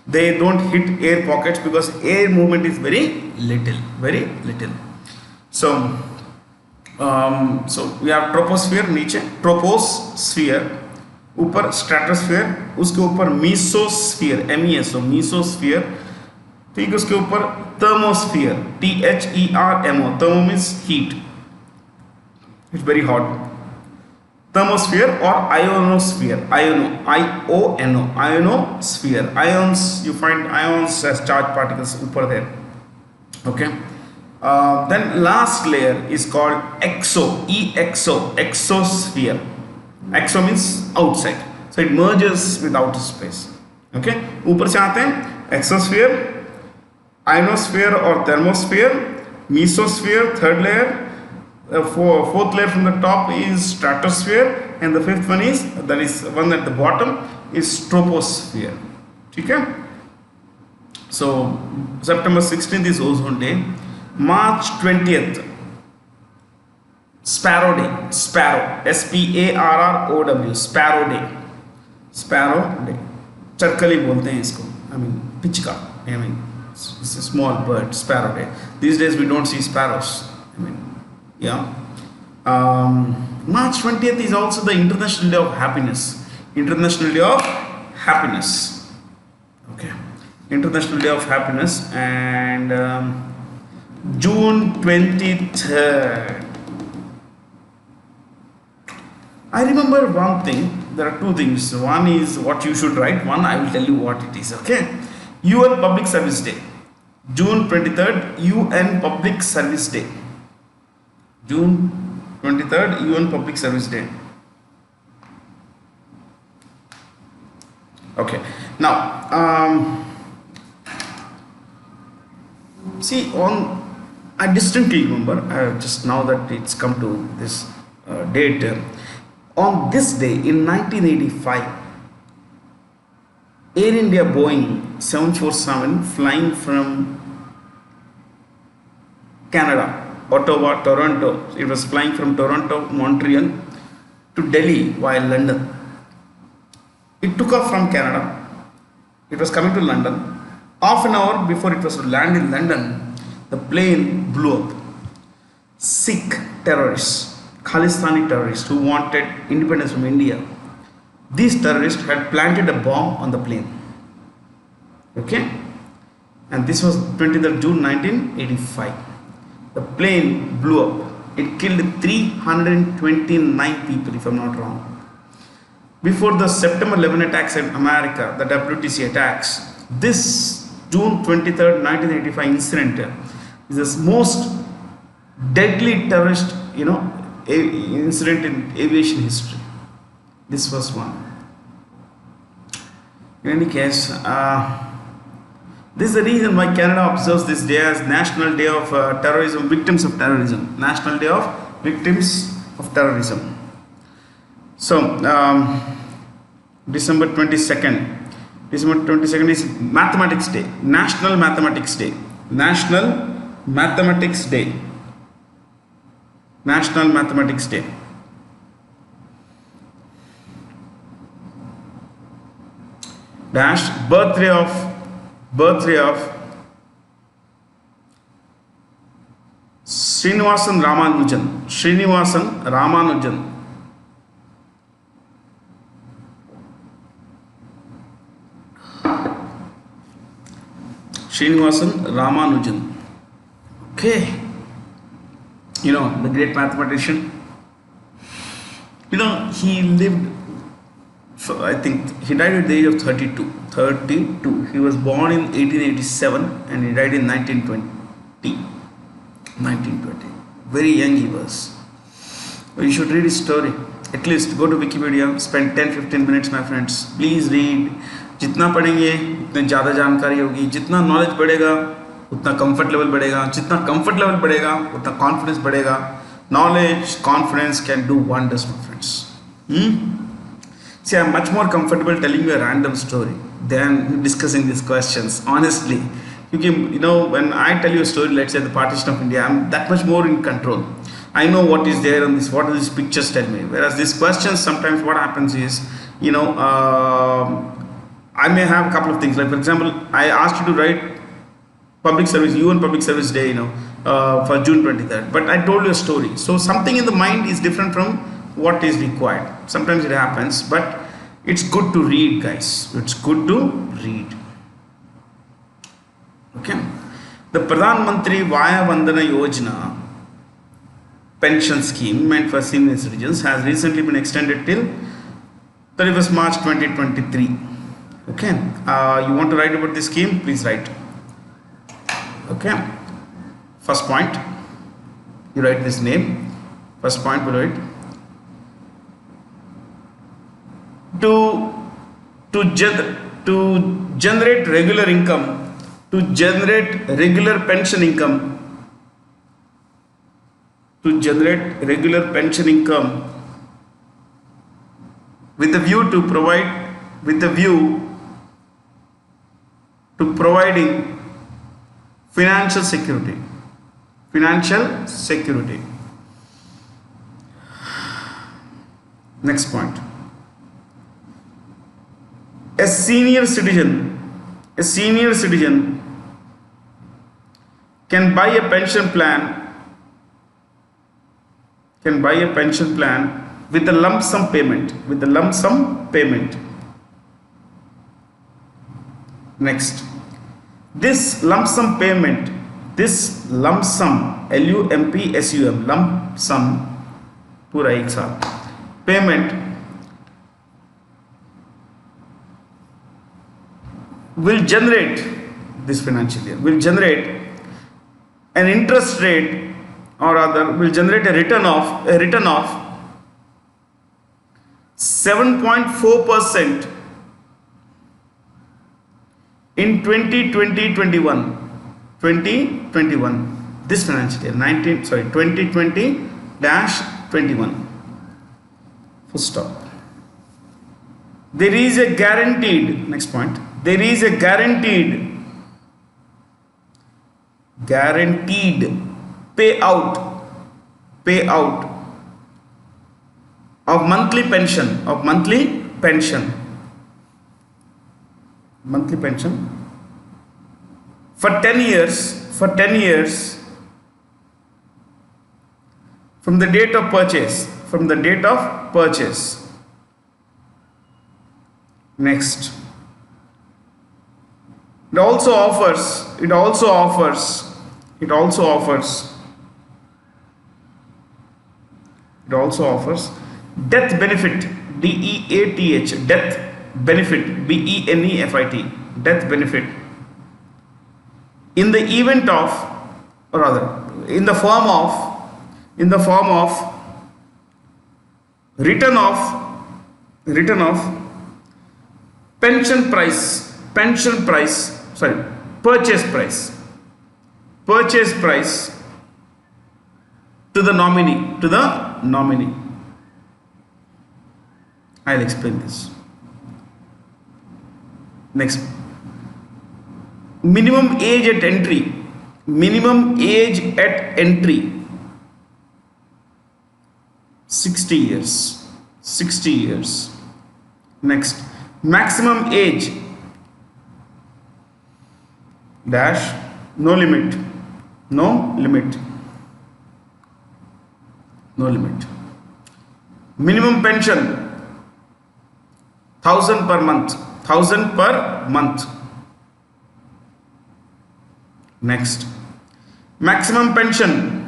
They don't hit air pockets because air movement is very little, very little. So we have troposphere, नीचे troposphere, ऊपर stratosphere, उसके ऊपर mesosphere, MESO, mesosphere, ठीक, उसके ऊपर thermosphere, THERMO, thermo means heat, it's very hot. Thermosphere or ionosphere, ionosphere. Ions, you find ions as charged particles ऊपर there. Okay. Then last layer is called exosphere. Exo means outside, so it merges with outer space. Okay, ऊपर से आते हैं exosphere, ionosphere or thermosphere, mesosphere, third layer, fourth layer from the top is stratosphere, and the fifth one is, that is one at the bottom, is troposphere. Okay. So September 16th is Ozone Day. March 20th, Sparrow Day. Sparrow, SPARROW, Sparrow Day. Sparrow Day. Charkali बोलते हैं इसको. I mean Peacock. I mean it's a small bird. Sparrow Day. These days we don't see sparrows. I mean, yeah. March 20th is also the International Day of Happiness. International Day of Happiness. Okay. International Day of Happiness. And June 23rd. I remember one thing. There are two things. One is what you should write. One, I will tell you what it is. Okay. UN Public Service Day. June 23rd, UN Public Service Day. June 23rd, UN Public Service Day. Okay. Now, see, I distinctly remember, just now that it's come to this date, on this day in 1985, Air India Boeing 747 flying from Canada, Ottawa, Toronto, it was flying from Toronto, Montreal to Delhi via London. It took off from Canada, it was coming to London. Half an hour before it was to land in London, the plane blew up. Sikh terrorists, Khalistani terrorists who wanted independence from India, these terrorists had planted a bomb on the plane. Okay? And this was 23rd June 1985. The plane blew up. It killed 329 people, if I'm not wrong. Before the September 11 attacks in America, the WTC attacks, this June 23rd, 1985 incident is the most deadly terrorist, incident in aviation history. This was one. In any case, this is the reason why Canada observes this day as National Day of Terrorism, Victims of Terrorism. National Day of Victims of Terrorism. So, December 22nd. December 22nd is Mathematics Day. National Mathematics Day. National Mathematics Day. National Mathematics Day. Dash birthday of Srinivasan Ramanujan. Srinivasan Ramanujan. Srinivasan Ramanujan. Okay. The great mathematician. He lived, so I think he died at the age of 32. 32. He was born in 1887 and he died in 1920. 1920. Very young he was. You should read his story. At least go to Wikipedia, spend 10-15 minutes, my friends. Please read. जितना पढ़ेंगे उतने ज़्यादा जानकारी होगी, जितना knowledge बढ़ेगा उतना comfort level बढ़ेगा, जितना कंफर्ट लेवल बढ़ेगा उतना कॉन्फिडेंस बढ़ेगा. Knowledge, confidence can do wonders, my friends. See, I'm much more comfortable telling you a random story than discussing these questions, honestly. Because, when I tell you a story, let's say the partition of India, I'm that much more in control. I know what is there on this, what do these pictures tell me. Whereas these questions, sometimes what happens is, I may have a couple of things. Like, for example, I asked you to write public service, UN Public Service Day, for June 23rd. But I told you a story. So something in the mind is different from what is required. Sometimes it happens, but it's good to read, guys. It's good to read. Okay. The Pradhan Mantri Vaya Vandana Yojana pension scheme meant for senior citizens has recently been extended till 31st March 2023. Okay. You want to write about this scheme? Please write. Okay. First point, you write this name. First point below it. To generate regular income, to generate regular pension income, to generate regular pension income with a view to providing financial security. Financial security. Next point. A senior citizen can buy a pension plan with a lump sum payment. Next. This lump sum payment, LUMPSUM, lump sum, पूरा एक साथ, payment will generate, this financial year, will generate an interest rate, or rather will generate a return of 7.4% in 2021 this financial year 2020-21. Full stop. There is a guaranteed, next point, there is a guaranteed payout of monthly pension for 10 years from the date of purchase. Next, it also offers death benefit, DEATH, death benefit, BENEFIT, death benefit, in the event of, or rather in the form of return of purchase price to the nominee. I'll explain this. Next, minimum age at entry 60 years. Next, maximum age dash no limit. Minimum pension 1,000 per month. Next, maximum pension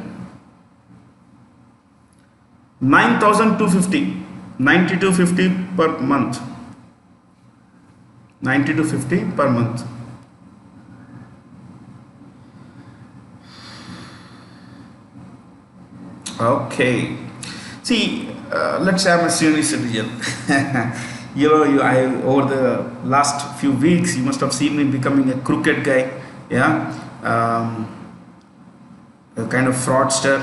9,250, 90,250 per month. 90,250 per month. Okay. See, let's say I'm a senior citizen. Over the last few weeks, you must have seen me becoming a crooked guy. Yeah. um, a kind of fraudster.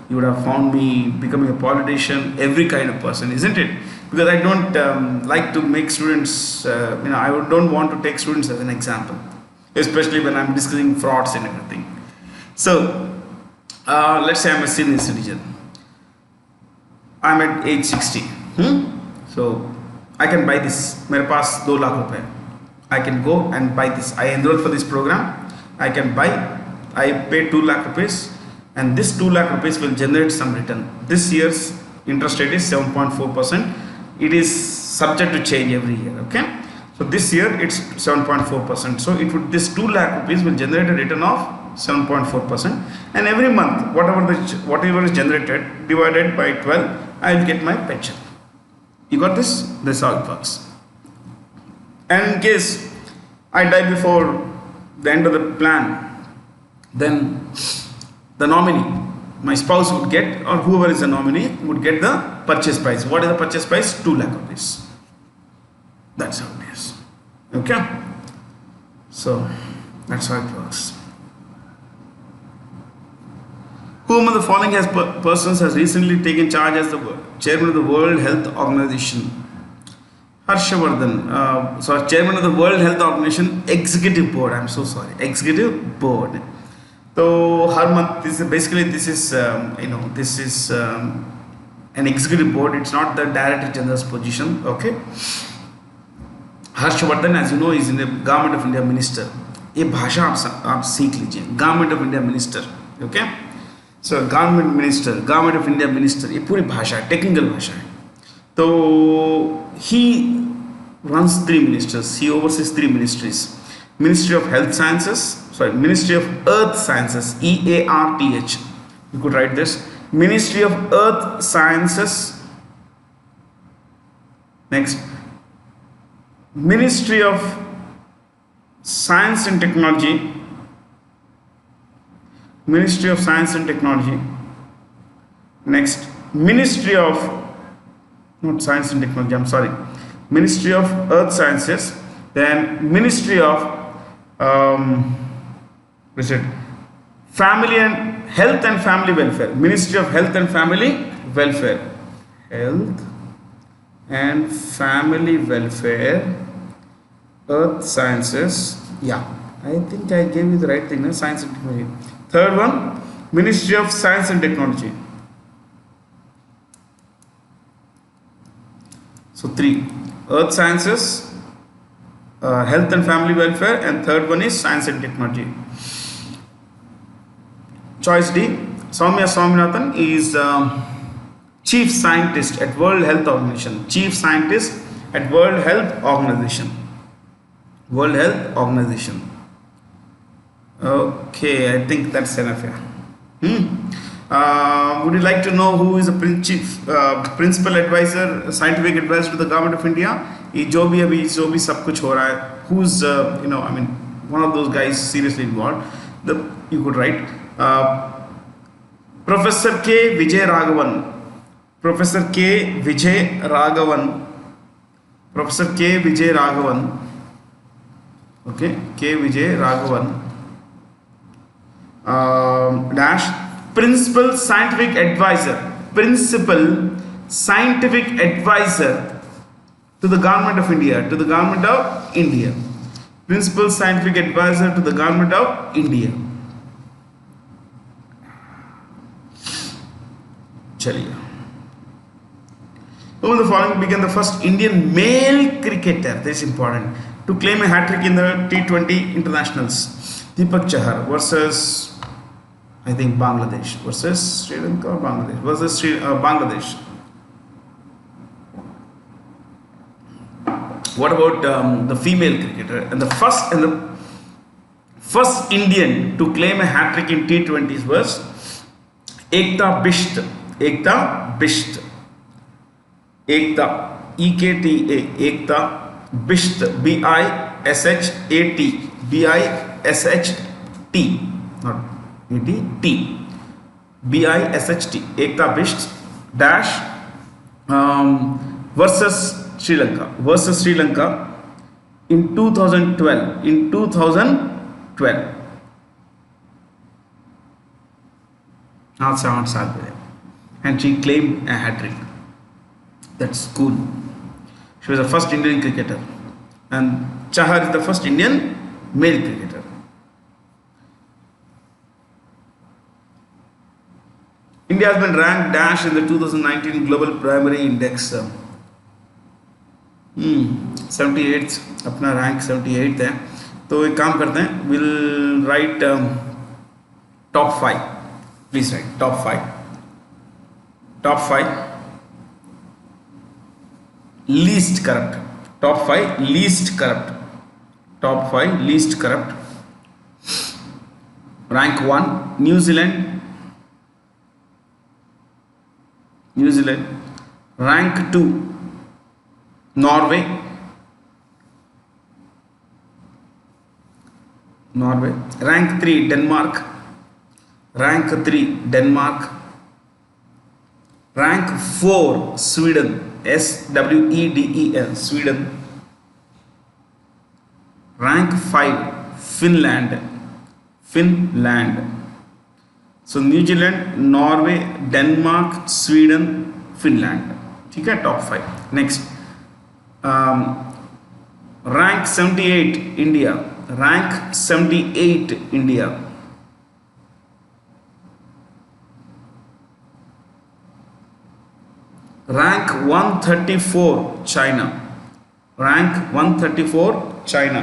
You would have found me becoming a politician, every kind of person, isn't it? Because I don't like to make students, I don't want to take students as an example, especially when I'm discussing frauds and everything. So, let's say I'm a senior citizen. I'm at age 60. So, I can buy this. मेरे पास 2 लाख रुपए. I can go and buy this. I enroll for this program. I can buy. I pay 2 lakh rupees, and this 2 lakh rupees will generate some return. This year's interest rate is 7.4%. It is subject to change every year. Okay. So this year it's 7.4%. So this 2 lakh rupees will generate a return of 7.4%, and every month whatever is generated divided by 12, I will get my pension. You got this? This is how it works. And in case I die before the end of the plan, then the nominee, my spouse would get, or whoever is the nominee would get the purchase price. What is the purchase price? 2 lakh rupees. That's how it is. Okay. So that's how it works. Whom of the following persons has recently taken charge as the chairman of the World Health Organization? Harshavardhan, chairman of the World Health Organization Executive Board. I'm so sorry, Executive Board. So her month, this is an executive board. It's not the director general's position. Okay. Harshavardhan, as you know, is in the Government of India Minister. ये भाषा आप सीख लीजिए. Government of India Minister. Okay. So Government of India Minister. ये पूरी भाषा है, technical भाषा है. So he runs 3 ministers. He oversees 3 ministries. Ministry of Earth Sciences, EARTH. You could write this. Ministry of Earth Sciences. Next. Ministry of Science and Technology. Ministry of Science and Technology. Next. Ministry of, not Science and Technology, I'm sorry. Ministry of Earth Sciences. Then Ministry of Family and Health and Family Welfare. Ministry of Health and Family Welfare. Health and Family Welfare. Earth Sciences. Yeah, I think I gave you the right thing. Science and Technology. Third one, Ministry of Science and Technology. So 3. Earth Sciences, Health and Family Welfare, and third one is Science and Technology. Choice D. Soumya Swaminathan is Chief Scientist at World Health Organization. Chief Scientist at World Health Organization. World Health Organization. Okay, I think that's enough here. Would you like to know who is the principal advisor, scientific advisor to the Government of India? जो भी सब कुछ हो रहा है, who's one of those guys seriously involved. You could write Professor K. Vijay Raghavan. Professor K. Vijay Raghavan. Professor K. Vijay Raghavan. Okay, K. Vijay Raghavan. Dash Principal Scientific Advisor. Principal Scientific Advisor to the Government of India. To the Government of India. Principal Scientific Advisor to the Government of India. Chaliye. Who of the following became the first Indian male cricketer? This is important. To claim a hat-trick in the T20 internationals. Deepak Chahar versus, I think, Bangladesh versus Sri Lanka or Bangladesh versus Bangladesh. What about the female cricketer? And the first Indian to claim a hat-trick in T20s was Ekta Bisht. Ekta Bisht. Ekta, E-K-T-A. Ekta Bisht. B-I-S-H-A-T. B-I-S-H-T. Not A-T. B-I-S-H-T. Ekta Bisht dash versus Sri Lanka. Versus Sri Lanka in 2012. In 2012. not 7 साल पहले, and she claimed a hat trick. That's cool. She was the first Indian cricketer, and Chahar is the first Indian male cricketer. India has been ranked dash in the 2019 Global Primary Index. 78th, अपना rank 78 है. तो एक काम करते हैं, will write top 5. Please right top 5. Top 5 least corrupt. Top 5 least corrupt. Top 5 least corrupt. Rank 1 New Zealand. Rank 2 Norway. Rank 3 Denmark. Rank 3 Denmark. Rank 4 Sweden. SWEDEN Sweden. Rank 5 Finland. So New Zealand, Norway, Denmark, Sweden, Finland. ठीक है, top 5. Next rank 78 India. Rank 78 India. Rank 134 China. Rank 134 China.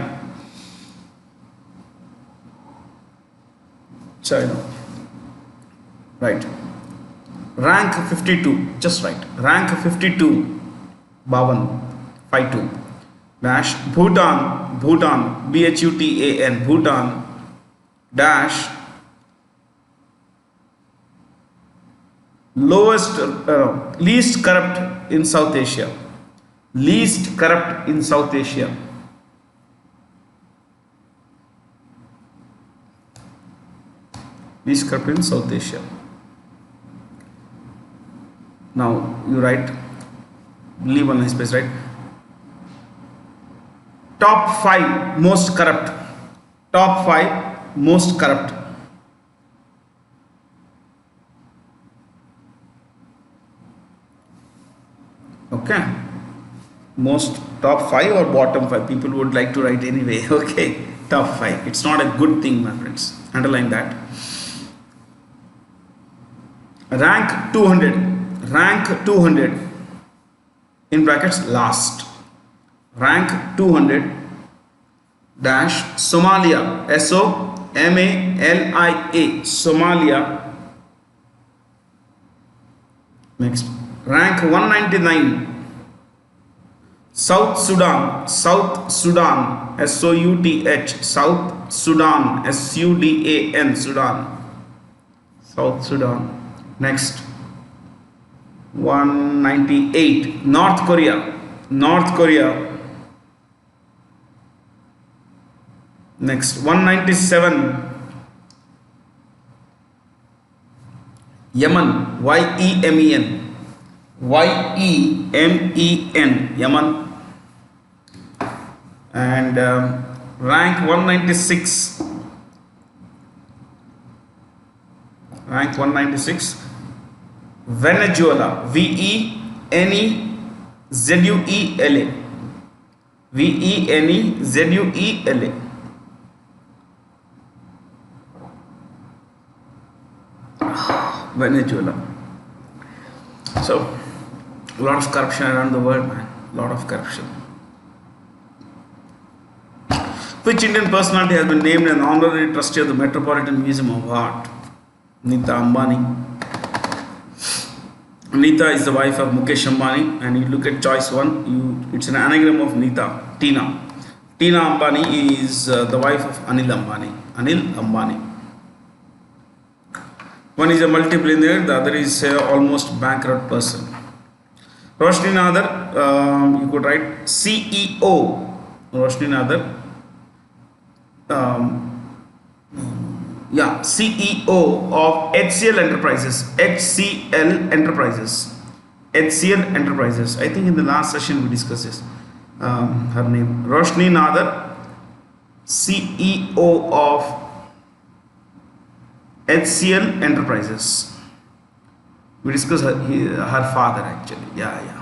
Right. Rank 52 just right. Rank 52 52 dash Bhutan. BHUTAN Bhutan dash lowest least corrupt in South Asia. Least corrupt in South Asia. Least corrupt in South Asia. Now you write, leave one space, right? Top 5 most corrupt. Top 5 most corrupt. Okay. Most top 5 or bottom 5? People would like to write anyway. Okay. Top 5. It's not a good thing, my friends. Underline that. Rank 200. Rank 200. In brackets last. Rank 200 dash Somalia. SOMALIA. Somalia. Next. Rank 199 South Sudan. South Sudan. SOUTH. South Sudan. SUDAN. Sudan. South Sudan. Next. 198 North Korea. North Korea. Next. 197 Yemen. YEMEN. Yemen. And rank 196. Rank 196 Venezuela. VENEZUELA. VENEZUELA. Venezuela. So, a lot of corruption around the world, man. A lot of corruption. Which Indian personality has been named an honorary trustee of the Metropolitan Museum of Art? Nita Ambani. Nita is the wife of Mukesh Ambani, and you look at choice 1, it's an anagram of Nita. Tina. Tina Ambani is the wife of Anil Ambani. Anil Ambani. One is a multi-billionaire, the other is almost bankrupt person. Roshni Nadar, you could write CEO. Roshni Nadar. CEO of HCL Enterprises. HCL Enterprises. I think in the last session we discussed this. Her name. Roshni Nadar, CEO of HCL Enterprises. We discussed her father actually. Yeah, yeah.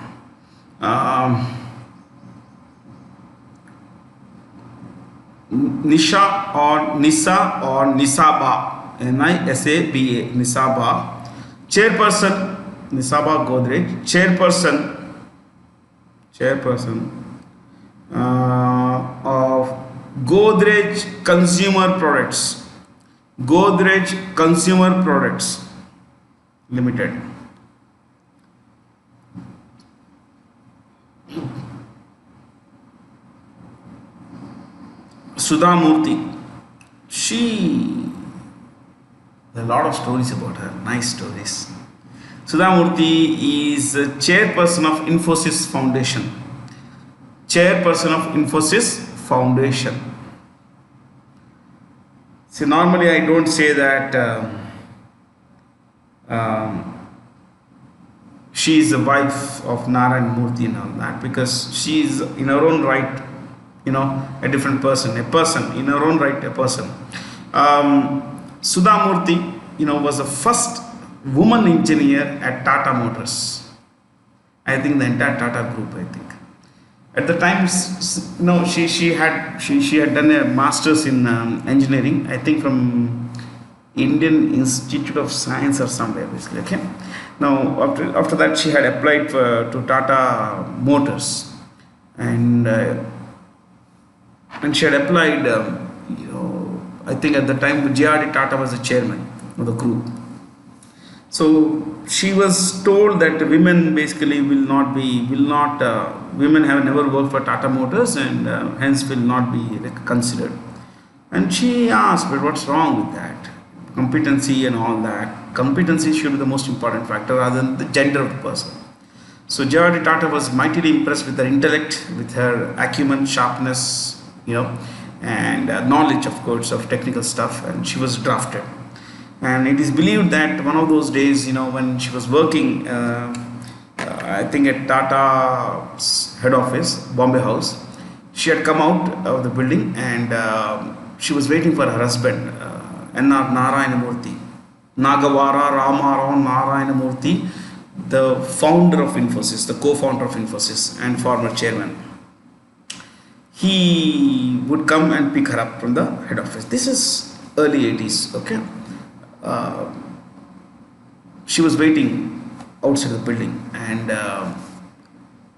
Nisha or Nisa or Nisaba, Nisaba, Nisaba, chairperson, Nisaba Godrej, chairperson of Godrej Consumer Products, Godrej Consumer Products Limited. Sudha Murthy, there are a lot of stories about her, nice stories. Sudha Murthy is chairperson of Infosys Foundation. Chairperson of Infosys Foundation. See, normally I don't say that she is the wife of Narayan Murthy and all that, because she is in her own right, a different person, in her own right, a person. Sudha Murthy, was the first woman engineer at Tata Motors. I think the entire Tata group, I think. At the time, she had done a master's in engineering, I think from Indian Institute of Science or somewhere, basically. Okay. Now, after that, she had applied to Tata Motors, and she had applied. I think at the time, J.R.D. Tata was the chairman of the group. So she was told that women basically women have never worked for Tata Motors, and hence will not be considered. And she asked, but what's wrong with that? Competency and all that. Competency should be the most important factor rather than the gender of the person. So J.R.D. Tata was mightily impressed with her intellect, with her acumen, sharpness, and knowledge, of course, of technical stuff, and she was drafted. And it is believed that one of those days, when she was working, I think at Tata's head office, Bombay House, she had come out of the building, and she was waiting for her husband, N.R. Narayanamurthy, Nagavara Ramarao Narayanamurthy, the founder of Infosys, the co-founder of Infosys and former chairman. He would come and pick her up from the head office. This is early 80s, okay. She was waiting outside the building, and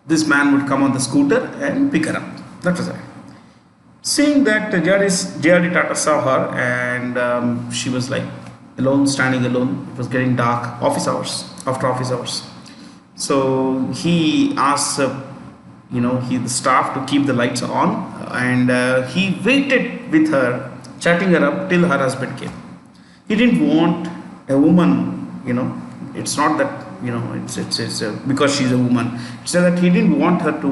this man would come on the scooter and pick her up. That was it. Seeing that J.R.D. Tata saw her, and she was like alone, standing alone. It was getting dark, after office hours. So he asked, the staff to keep the lights on, and he waited with her, chatting her up till her husband came. He didn't want a woman, it's not that, it's because she's a woman. It's that he didn't want her to,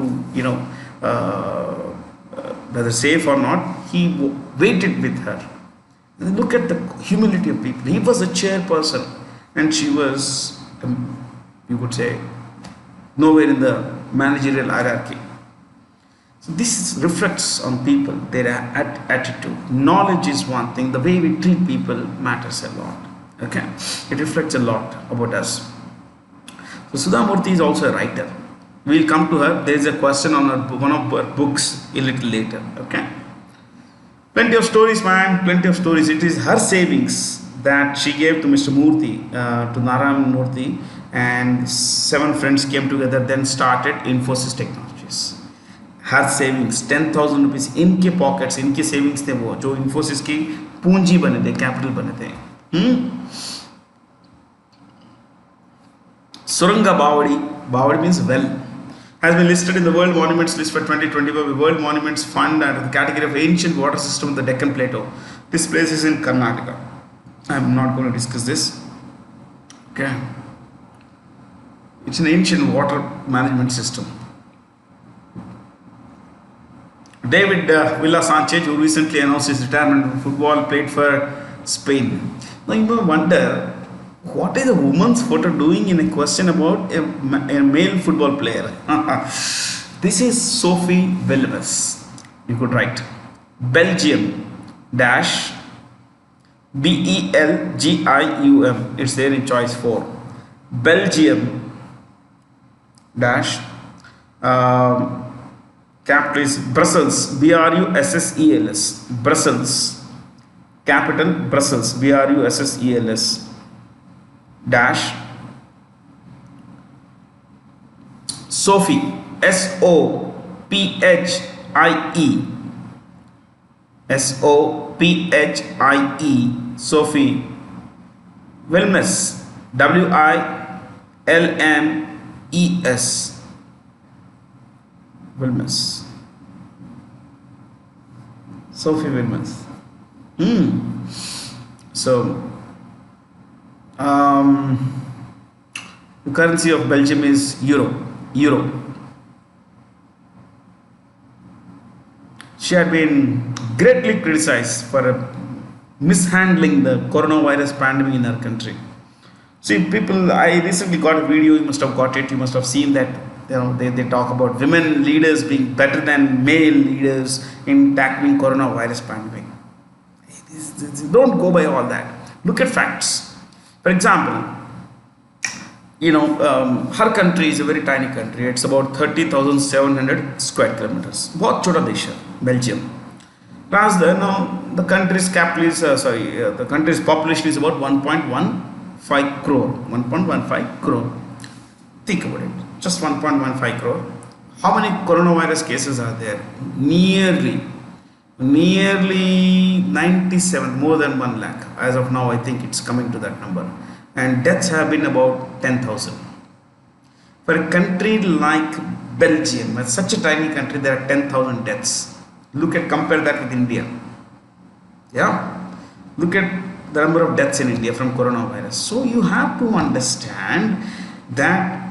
whether safe or not, he waited with her. Look at the humility of people. He was a chairperson, and she was, you could say, nowhere in the managerial hierarchy. So this reflects on people, their attitude. Knowledge is one thing. The way we treat people matters a lot. Okay, it reflects a lot about us. So Sudha Murthy is also a writer. We'll come to her. There is a question on one of her books a little later. Okay, plenty of stories, man. Plenty of stories. It is her savings that she gave to Mr. Murthy, to Narayan Murthy, and 7 friends came together, then started Infosys Technologies. Her savings, 10,000 rupees, इनके pockets, इनके savings थे वो, जो इन्फोसिस की पूंजी बने थे, capital बने थे. Suranga Bawadi means well, has been listed in the World Monuments list for 2020 by the World Monuments Fund under the category of ancient water system of the Deccan Plateau. This place is in Karnataka. I am not going to discuss this. Okay, it's an ancient water management system. David Villa Sanchez, who recently announced his retirement from football, played for Spain. Now you may wonder, what is a woman's photo doing in a question about a male football player? This is Sophie Belgium. You could write Belgium -Belgium. It's there in choice 4. Belgium dash capital is Brussels, Brussels, Brussels, capital Brussels, Brussels dash Sophie, Sophie, Sophie, Sophie Wilmes, Wilmes, Wilmes, Sophie Wilmes. So, the currency of Belgium is euro. She had been greatly criticized for mishandling the coronavirus pandemic in her country. See, people, I recently got a video, you must have got it, you must have seen that, they talk about women leaders being better than male leaders in tackling coronavirus pandemic. Don't go by all that. Look at facts. For example, her country is a very tiny country. It's about 30,700 square kilometers. बहुत छोटा देश है, Belgium. Whereas the country's capital is the country's population is about 1.15 crore. 1.15 crore. Think about it. Just 1.15 crore. How many coronavirus cases are there? Nearly 97, more than 1 lakh. As of now, I think it's coming to that number. And deaths have been about 10,000. For a country like Belgium, it's such a tiny country, there are 10,000 deaths. Compare that with India. Yeah? Look at the number of deaths in India from coronavirus. So you have to understand that,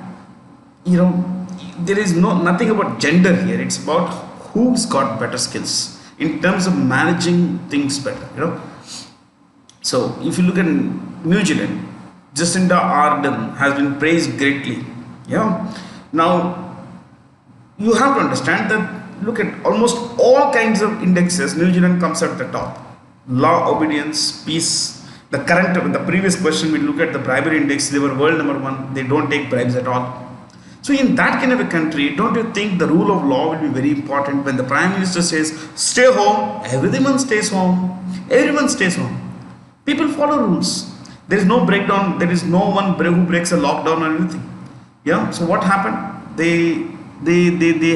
there is nothing about gender here. It's about who's got better skills in terms of managing things better, So if you look at New Zealand, Jacinda Ardern has been praised greatly. Yeah. Now, you have to understand that, look at almost all kinds of indexes, New Zealand comes at the top. Law, obedience, peace. The previous question, we look at the bribery index, they were world number 1. They don't take bribes at all. So in that kind of a country, don't you think the rule of law will be very important? When the Prime Minister says, stay home, everyone stays home. Everyone stays home. People follow rules. There is no breakdown. There is no one who breaks a lockdown or anything. Yeah. So what happened? They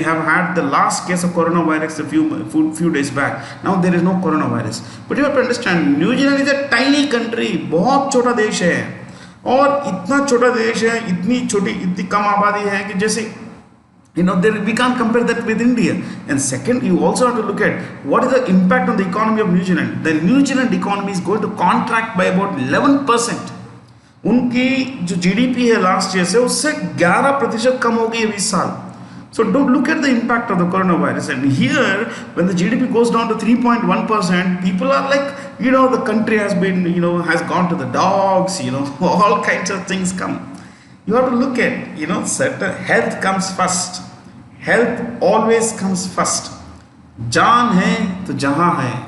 have had the last case of coronavirus a few days back. Now there is no coronavirus. But you have to understand, New Zealand is a tiny country. बहुत छोटा देश है. और इतना छोटा देश है, इतनी कम आबादी है कि जैसे we can't compare that with India. And second, you also have to look at what is the impact on the economy of New Zealand. The New Zealand economy is going to contract by about 11%. उनकी जो GDP है last year से उससे 11% कम हो गई है 20 साल. So don't look at the impact of the coronavirus. And here, when the GDP goes down to 3.1%, people are like, the country has been, has gone to the dogs, all kinds of things come. You have to look at, certain health comes first. Health always comes first. Jaan hai to jahan hai.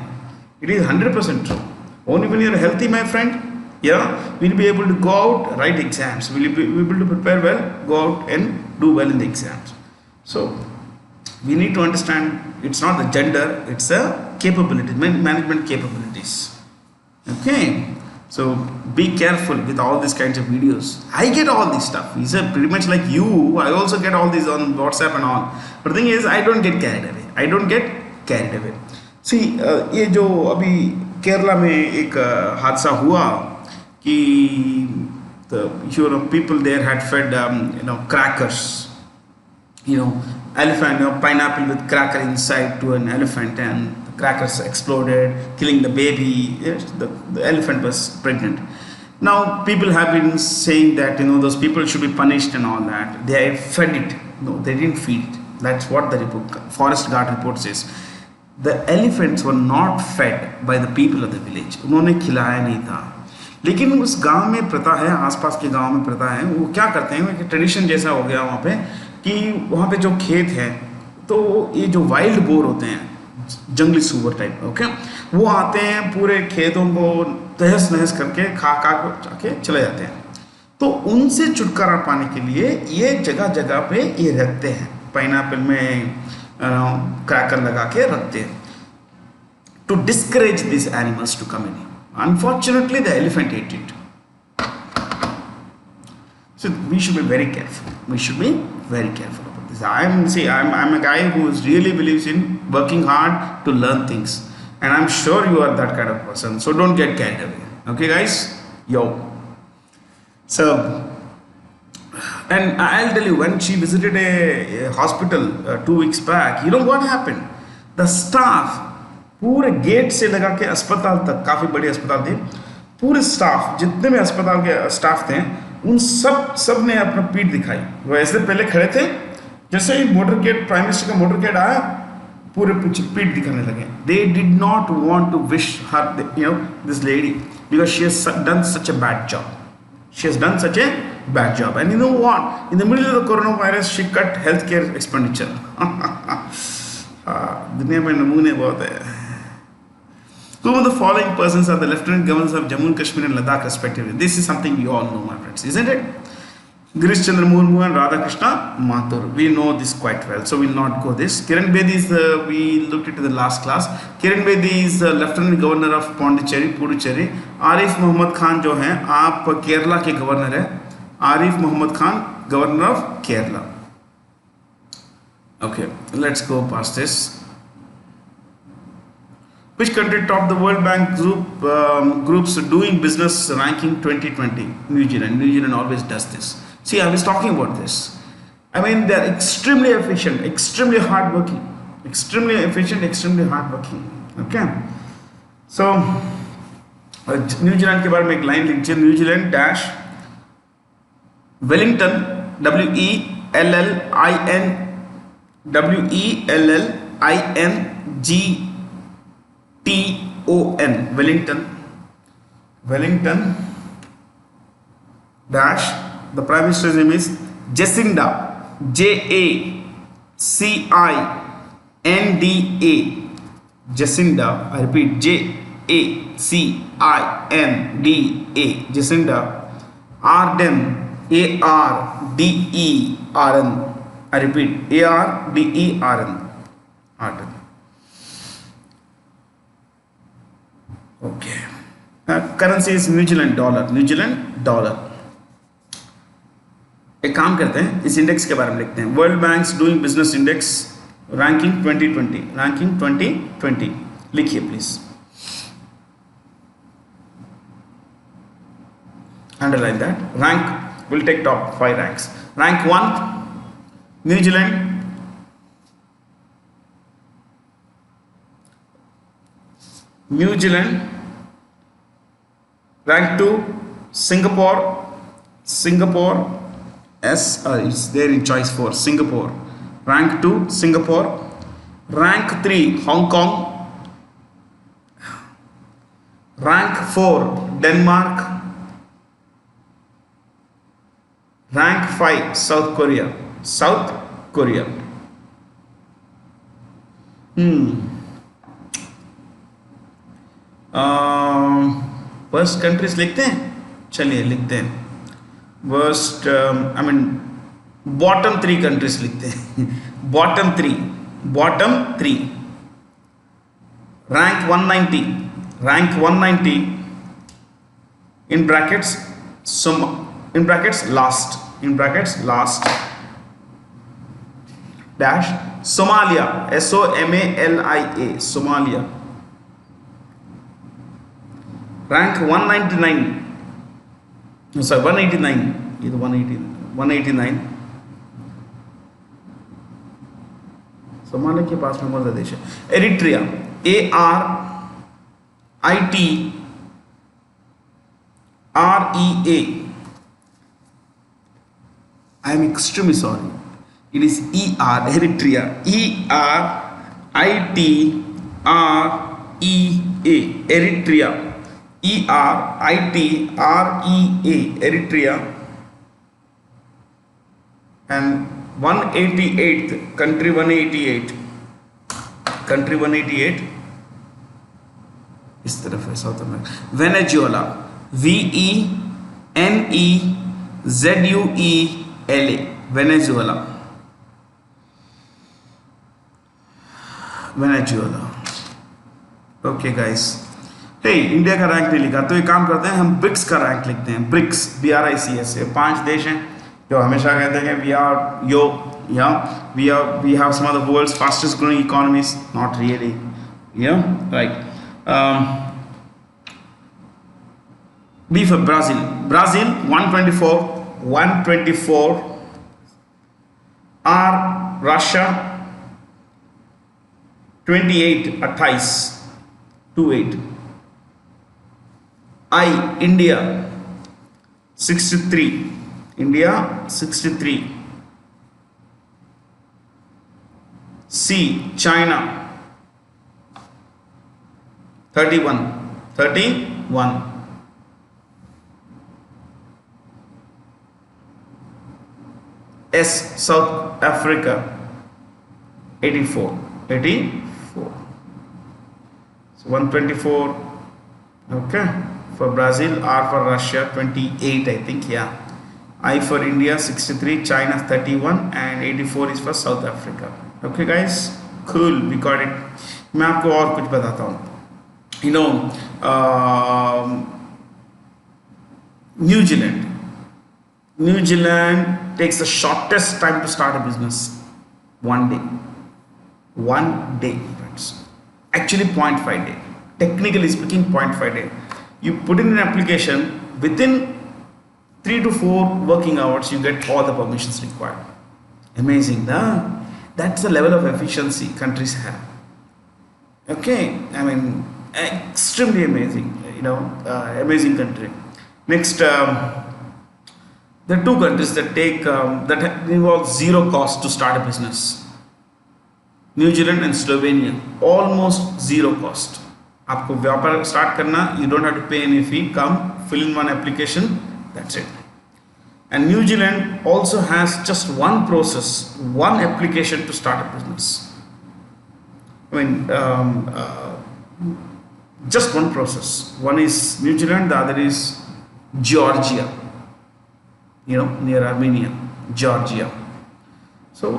It is 100% true. Only when you are healthy, my friend, we'll be able to go out, write exams. We'll be able to prepare well, go out and do well in the exams. So, we need to understand it's not the gender, it's the capability, management capabilities. Okay. So be careful with all these kinds of videos. I get all this stuff. He's pretty much like you. I also get all these on WhatsApp and all. But the thing is, I don't get carried away. See, ये जो अभी केरला में एक हादसा हुआ कि the people there had fed crackers, elephant, pineapple with cracker inside to an elephant, and the crackers exploded, killing the baby. Yes, the elephant was pregnant. Now people have been saying that those people should be punished and all that. They fed it. No, they didn't feed it. That's what the forest guard report says. The elephants were not fed by the people of the village. उन्होंने खिलाया नहीं था. लेकिन उस गांव में प्रथा है, आसपास के गांव में प्रथा है, वो क्या करते हैं, ट्रेडिशन जैसा हो गया वहाँ पे कि वहाँ पे जो खेत है तो ये जो वाइल्ड बोर होते हैं, जंगली सुअर टाइप, ओके, वो आते हैं पूरे खेतों को तहस नहस करके खा के चले जाते हैं. तो उनसे छुटकारा पाने के लिए ये जगह जगह पे ये रखते हैं, पाइनएप्पल में क्रैकर लगा के रखते हैं, to discourage these animals to come in. Unfortunately, the elephant ate it. So we should be very careful. We should be very careful about this. I'm a guy who really believes in working hard to learn things, and I'm sure you are that kind of person. So don't get carried away. Okay, guys? Yo. So, and I'll tell you, when she visited a hospital 2 weeks back, you know what happened? The staff, पूरे gate से लगा के अस्पताल तक, काफ़ी बड़ी अस्पताल थी, पूरे स्टाफ, जितने भी अस्पताल के स्टाफ थे, उन सब ने अपना पीठ दिखाई। वो ऐसे पहले खड़े थे, जैसे ही मोटर गेट, प्राइम मिनिस्टर का मोटर गेट आया, पूरे पीठ दिखाने लगे। They did not want to wish her, this lady, because she has done such a bad job. She has done such a bad job. And you know what? In the middle of the coronavirus, she cut healthcare expenditure. दुनिया में नमूने बहुत है। Two of the following persons are the Lieutenant Governors of Jammu and Kashmir and Ladakh respectively. This is something you all know, my friends, isn't it? Girish Chandra Murmu and Radhakrishna Mathur. We know this quite well, so we'll not go this. Kiran Bedi is we looked into the last class. Kiran Bedi is Lieutenant Governor of Pondicherry, Puducherry. Arif Mohammad Khan जो हैं, आप केरला के governor हैं. Arif Mohammad Khan, Governor of Kerala. Okay, let's go past this. Which country topped the World Bank group's doing business ranking 2020? New Zealand. New Zealand always does this. See, I was talking about this. I mean, they are extremely efficient, extremely hardworking, extremely efficient, extremely hardworking. Okay. So, New Zealand के बारे में एक line लिखिए. New Zealand dash Wellington, Wellington, Wellington dash, the Prime Minister's name is Jacinda, Jacinda, Jacinda, I repeat, Jacinda, Jacinda Ardern, Ardern, I repeat, Ardern, Ardern. Okay. Currency is New Zealand dollar. New Zealand dollar. एक काम करते हैं, इस index के बारे में लिखते हैं. World banks doing business index ranking 2020. Ranking 2020 लिखिए please. Underline that. Rank, we'll take top 5 ranks. Rank 1, New Zealand. New Zealand. Rank 2, Singapore. It's there in choice 4, Singapore. Rank 2, Singapore. Rank 3, Hong Kong. Rank 4, Denmark. Rank 5, South Korea. Worst countries लिखते हैं, चलिए लिखते हैं. Worst bottom 3 countries लिखते हैं. Bottom 3 rank 190 in brackets last dash Somalia, Somalia, Somalia. Rank 199, sorry 189, either 189. Somalia के पास में कौन सा देश है? Eritrea, ARITREA. I am extremely sorry. It is Eritrea. Eritrea. Eritrea. And 188th country, 188 इस तरफ है South America. Venezuela, VENEZUELA. Zuela, Venezuela. Okay guys, hey India का रैंक नहीं लिखा तो एक काम करते हैं, हम ब्रिक्स का रैंक लिखते हैं। ब्रिक्स, BRICS, 5 देश हैं जो हमेशा कहते हैं we are yo ya we have some of the world's fastest growing economies. Not really, right. B for Brazil. Brazil 124. R Russia 28. I India 63. C China 31. S South Africa 84. So 124, okay, for Brazil. R for Russia 28, I think, yeah. I for India 63, China 31, and 84 is for South Africa. Okay guys, cool, we got it. मैं आपको और कुछ बताता हूँ. New Zealand takes the shortest time to start a business. 1 day. 1 day, friends. Actually 0.5 day. Technically speaking, 0.5 day. You put in an application, within 3 to 4 working hours, you get all the permissions required. Amazing, huh? That's the level of efficiency countries have. Okay, I mean, extremely amazing, amazing country. Next, there are 2 countries that that involve zero cost to start a business. New Zealand and Slovenia, almost zero cost. आपको व्यापार start करना, you don't have to pay any fee. Come, fill in one application, that's it. And New Zealand also has just one process, one application to start a business. I mean, just one process. One is New Zealand, the other is Georgia. Near Armenia, Georgia. So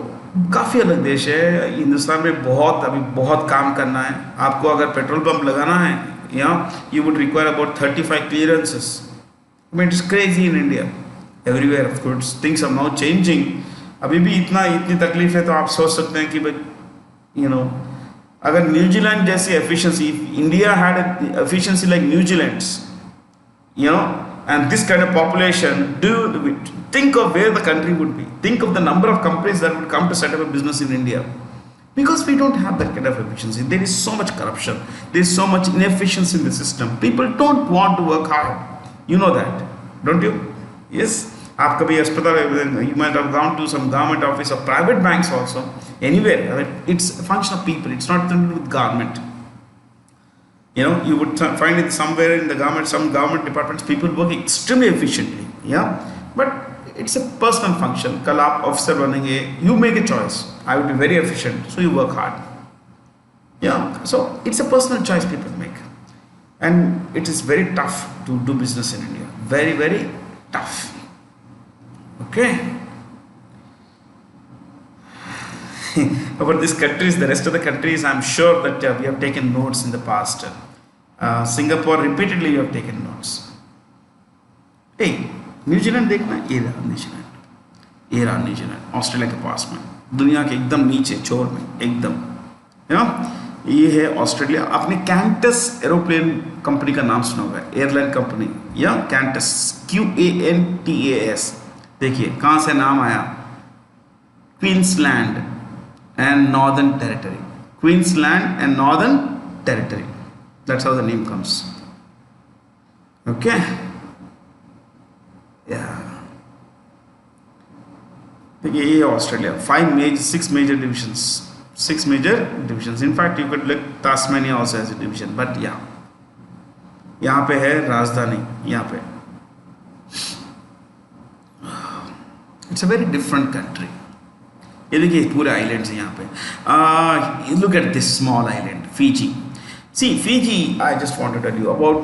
काफ़ी अलग देश है। हिंदुस्तान में अभी बहुत काम करना है। आपको अगर पेट्रोल पंप लगाना है, you would require about 35 clearances. I mean, it's crazy in India. Everywhere, of course, things are now changing. अभी भी इतनी तकलीफ है, तो आप सोच सकते हैं कि भाई, अगर न्यूजीलैंड जैसी efficiency, India had an efficiency like New Zealand's, and this kind of population, think of where the country would be. Think of the number of companies that would come to set up a business in India. Because we don't have that kind of efficiency. There is so much corruption. There is so much inefficiency in the system. People don't want to work hard. You know that, don't you? Yes. आप कभी अस्पताल, you might have gone to some government office or private banks also. Anywhere. I mean, it's a function of people. It's not something with government. You would find it somewhere in the government, some government departments, people work extremely efficiently. But it's a personal function. कल आप officer बनेंगे, you make a choice. I would be very efficient, so you work hard. So it's a personal choice people make, and it is very tough to do business in India. Very, very tough. Okay. About these countries, the rest of the countries, I'm sure that we have taken notes in the past. Singapore, repeatedly we have taken notes. Hey, New Zealand देखना, ये रहा New Zealand, Australia के पास में, दुनिया के एकदम नीचे छोर में एकदम, ये है ऑस्ट्रेलिया। आपने कैंटस एरोप्लेन कंपनी का नाम सुना होगा, एयरलाइन कंपनी, कैंटस, QANTAS। देखिए कहाँ से नाम आया, Queensland and Northern Territory. Queensland and Northern Territory. That's how the name comes. Okay. Yeah. देखिए ये Australia, 6 major divisions. 6 major divisions. In fact, you could look Tasmania also as a division. But yeah, यहाँ पे है राजधानी, यहाँ पे. It's a very different country. ये देखिए पूरे आइलैंड्स हैं यहाँ पे. Look at this small island, Fiji. See, Fiji, I just wanted to tell you about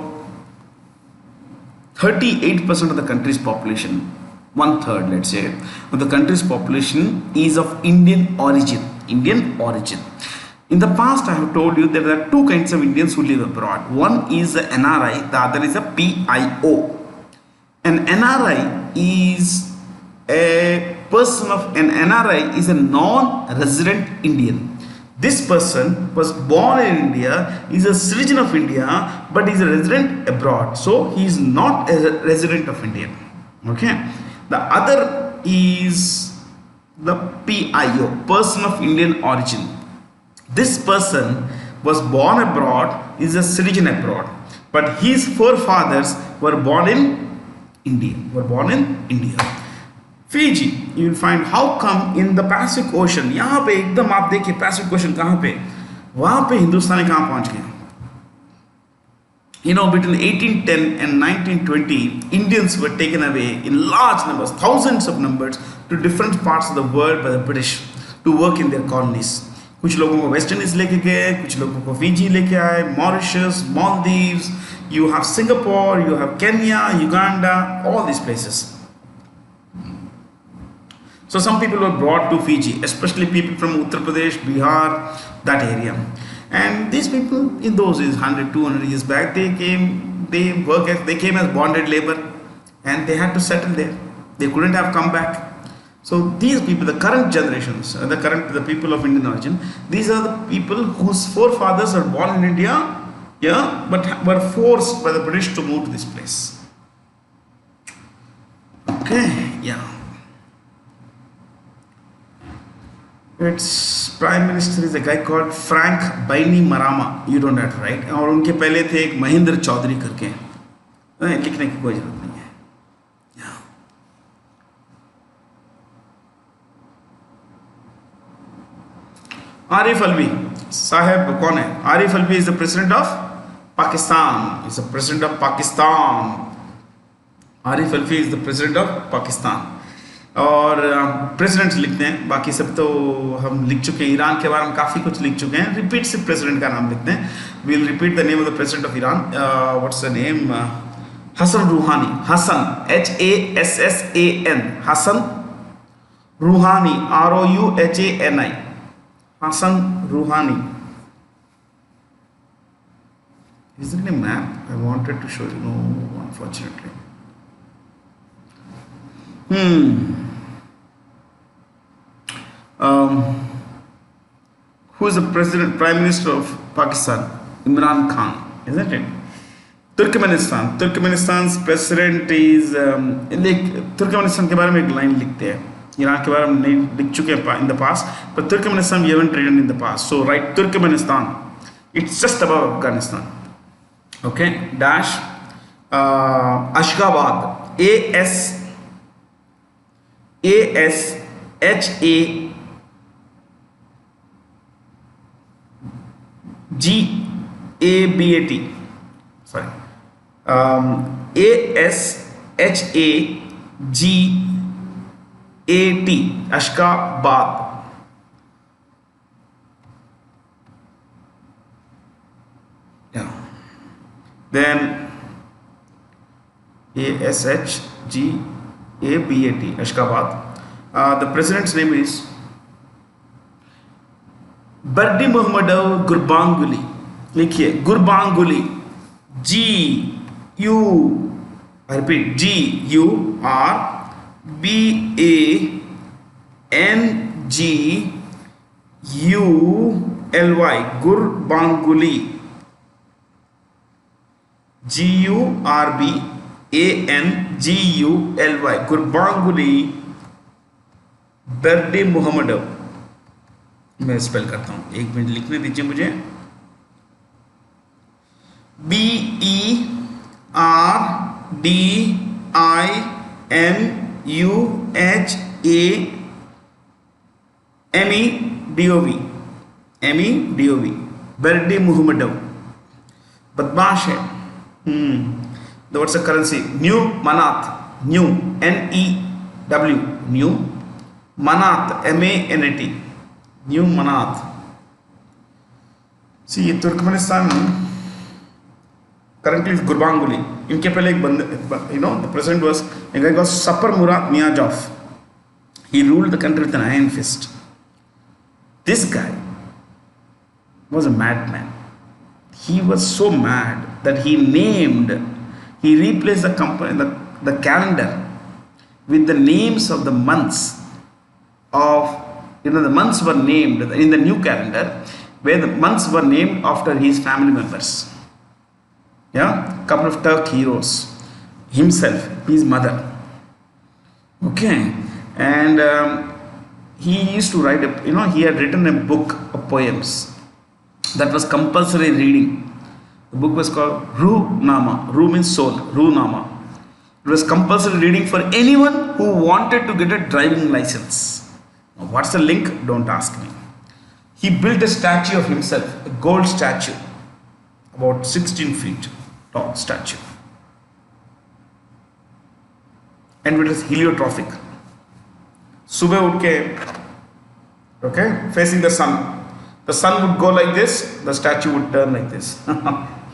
38% of the country's population one third, let's say, of the country's population is of Indian origin. Indian origin. In the past, I have told you that there are two kinds of Indians who live abroad. One is a NRI, the other is a PIO. An NRI is a person of an NRI is a non-resident Indian. This person was born in India, is a citizen of India, but is a resident abroad. So he is not a resident of India. Okay. The other is the PIO, person of Indian origin. This person was born abroad, is a citizen abroad, but his forefathers were born in India. Fiji, you will find how come in the Pacific Ocean, यहाँ पे एकदम आप देखिए Pacific Ocean कहाँ पे, वहाँ पे हिंदुस्तानी कहाँ पहुँच गए? Between 1810 and 1920, Indians were taken away in large numbers, thousands of numbers, to different parts of the world by the British to work in their colonies. कुछ लोगों को वेस्ट इंडीज लेके गए, कुछ लोगों को फिजी लेके आए, Mauritius, Maldives, you have Singapore, you have Kenya, Uganda, all these places. So some people were brought to Fiji, especially people from Uttar Pradesh, Bihar, that area. And these people in those days, 100, 200 years back, they came as bonded labor and they had to settle there. They couldn't have come back. So these people, the current generations, the people of Indian origin, these are the people whose forefathers are born in India, but were forced by the British to move to this place. Okay, yeah. Its prime minister is a guy called Frank Bainimarama. You don't have to write. और उनके पहले थे एक महेंद्र चौधरी करके. लिखने की कोई जरूरत नहीं है. Arif Alvi साहब कौन है? Arif Alvi is the president of Pakistan. He's the president of Pakistan. Arif Alvi is the president of Pakistan. और प्रेसिडेंट्स लिखते हैं, बाकी सब तो हम लिख चुके हैं. ईरान के बारे में काफ़ी कुछ लिख चुके हैं. रिपीट से प्रेसिडेंट का नाम लिखते हैं. We'll repeat the name of the president of Iran. What's the name? Hassan Rouhani. Hassan, Hassan. Hassan Rouhani, Rouhani. Hassan Rouhani. Is it a map? I wanted to show you. No, unfortunately. Who is the prime minister of Pakistan? Imran Khan, isn't it? Turkmenistan's president is Turkmenistan के बारे में एक line लिखते हैं. Iran के बारे में नहीं लिख चुके हैं in the past, but Turkmenistan we haven't written in the past. So write Turkmenistan. It's just above Afghanistan. Okay, dash Ashgabat. ASHAGABAT. Sorry. ASHAGAT. Ashgabat. Yeah. Then ASHGABAT. Ashgabat. The president's name is Bardi Muhammad Gurbanguly. लिखिए Gurbanguly. I repeat, GURBANGULY. Gurbanguly. GURBANGULY. Gurbanguly Berdimuhamedov. मैं spell करता हूँ, एक minute लिखने दीजिए मुझे. BERDIMUHAMMEDOV. Birthday Mohammad. बदमाश है. What's the currency? New Manat. New NEW. New Manat, MANAT. New Manat. See, Turkmenistan currently is Gurbanguly. इनके पहले एक बंदे, the president was a guy called Sapar Murat Niyazov. He ruled the country with an iron fist. This guy was a madman. He was so mad that he replaced the company, the calendar with the names of the months of, the months were named in the new calendar, where the months were named after his family members. Yeah, couple of Turk heroes, himself, his mother. Okay, and he used to write he had written a book of poems that was compulsory reading. The book was called Ruh Nama. Ruh means soul. Ruh Nama. It was compulsory reading for anyone who wanted to get a driving license. Now, what's the link? Don't ask me. He built a statue of himself, a gold statue, about 16 feet tall statue. And it was heliotropic. Subah उठ के, okay, facing the sun. The sun would go like this, the statue would turn like this.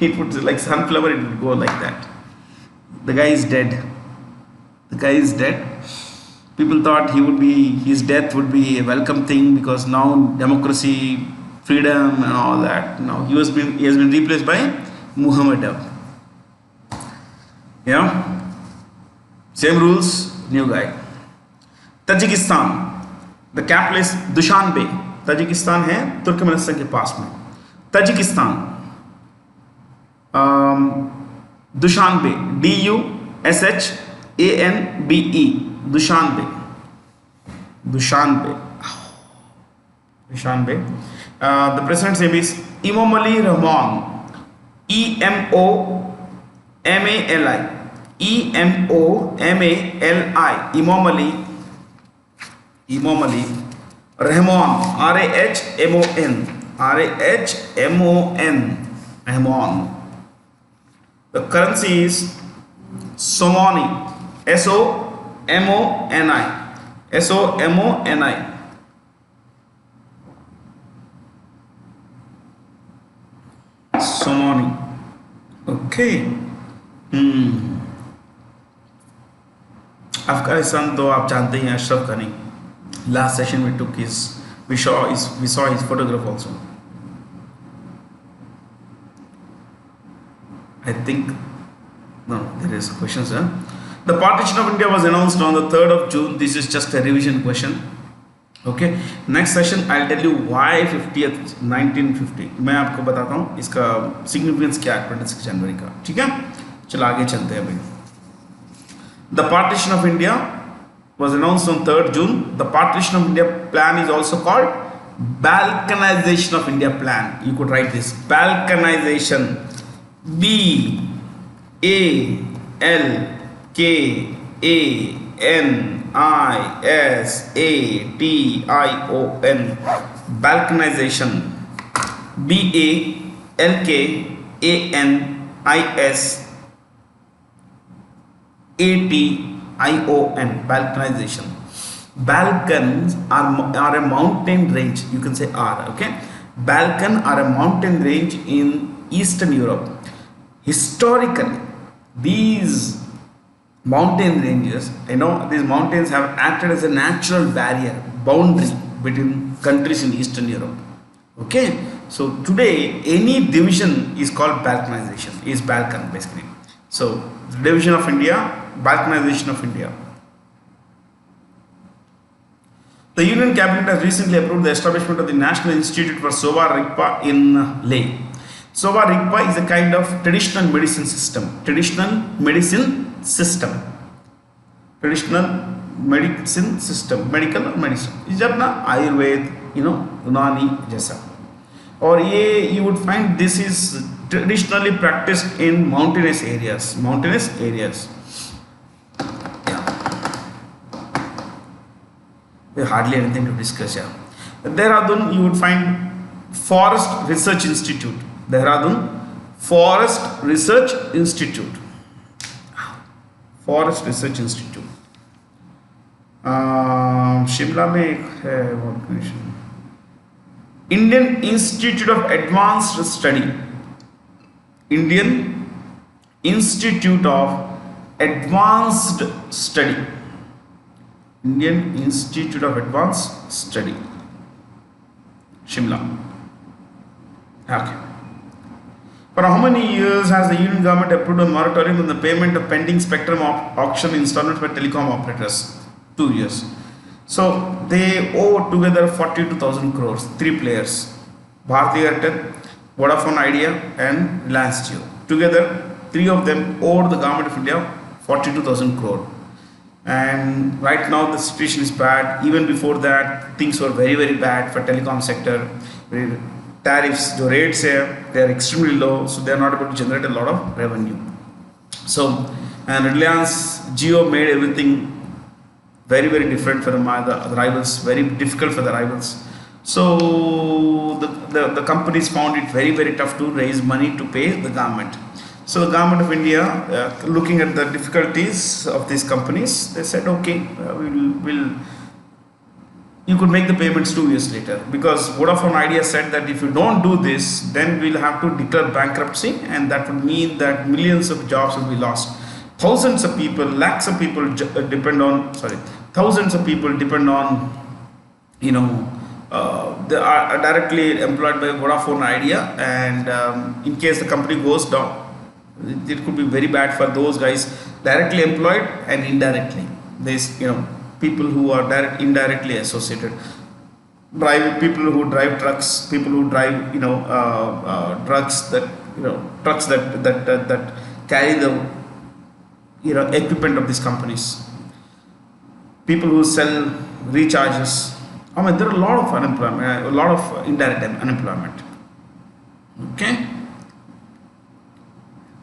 It would, like sunflower, it would go like that. The guy is dead. The guy is dead. People thought his death would be a welcome thing because now democracy, freedom and all that. Now he has been replaced by Muhammad. Yeah? Same rules, new guy. Tajikistan. The capital is Dushanbe. Tajikistan है Turkmenistan के पास में. Tajikistan, Dushanbe, DUSHANBE, Dushanbe. The president's name is Emomali Rahman. EMOMALI. Rahman, Rahman. The currency is Somoni, SOMONI. Somoni. Okay. Afghanistan तो आप जानते ही हैं, Ashraf Ghani. Last session we saw his photograph also. I think there is questions. The partition of India was announced on the 3rd of June. This is just a revision question. Okay. Next session I'll tell you why 50th 1950. मैं आपको बताता हूँ इसका significance क्या है 26 जनवरी का. ठीक है, चलो आगे चलते हैं भाई. The partition of India was announced on 3rd June. The Partition of India plan is also called Balkanization of India plan. You could write this, Balkanization. BALKANISATION. Balkanization. BALKANISATION. Balkanization. Balkans are a mountain range. You can say are. Okay. Balkan are a mountain range in Eastern Europe. Historically, these mountain ranges, these mountains have acted as a natural barrier, boundary between countries in Eastern Europe. Okay. So today, any division is called Balkanization. Is Balkan basically. So division of India, Balkanization of India. The Union Cabinet has recently approved the establishment of the National Institute for Sova Rigpa in Leh. Sova Rigpa is a kind of traditional medicine system. Medical medicine. Is अपना आयुर्वेद, यूनानी जैसा. और ये you would find this is traditionally practiced in mountainous areas. There's hardly anything to discuss here. Dehradun, you would find Forest Research Institute. Dehradun, Forest Research Institute. Shimla में एक है organisation, Indian Institute of Advanced Study. Indian Institute of Advanced Study. Indian Institute of Advanced Study, Shimla. Okay. For how many years has the Union government approved a moratorium on the payment of pending spectrum auction installments by telecom operators? 2 years. So they owe together 42,000 crores, three players, Bharti Airtel, Vodafone Idea and Reliance Jio. Together, three of them owed the government of India 42,000 crore. And right now the situation is bad. Even before that, things were very, very bad for telecom sector. Tariffs, the rates here, they are extremely low, so they are not able to generate a lot of revenue. So, and Reliance Jio made everything very, very different for the rivals, very difficult for the rivals. So the companies found it very, very tough to raise money to pay the government. So the government of India, looking at the difficulties of these companies, they said, okay, you could make the payments 2 years later, because Vodafone Idea said that if you don't do this, then we'll have to declare bankruptcy, and that would mean that millions of jobs will be lost. Thousands of people, lakhs of people thousands of people depend on, they are directly employed by Vodafone Idea, and in case the company goes down, it could be very bad for those guys directly employed and indirectly. There's people who are indirectly associated. People who drive trucks, people who drive trucks that carry the equipment of these companies. People who sell recharges. I mean, there are a lot of unemployment, a lot of indirect unemployment. Okay.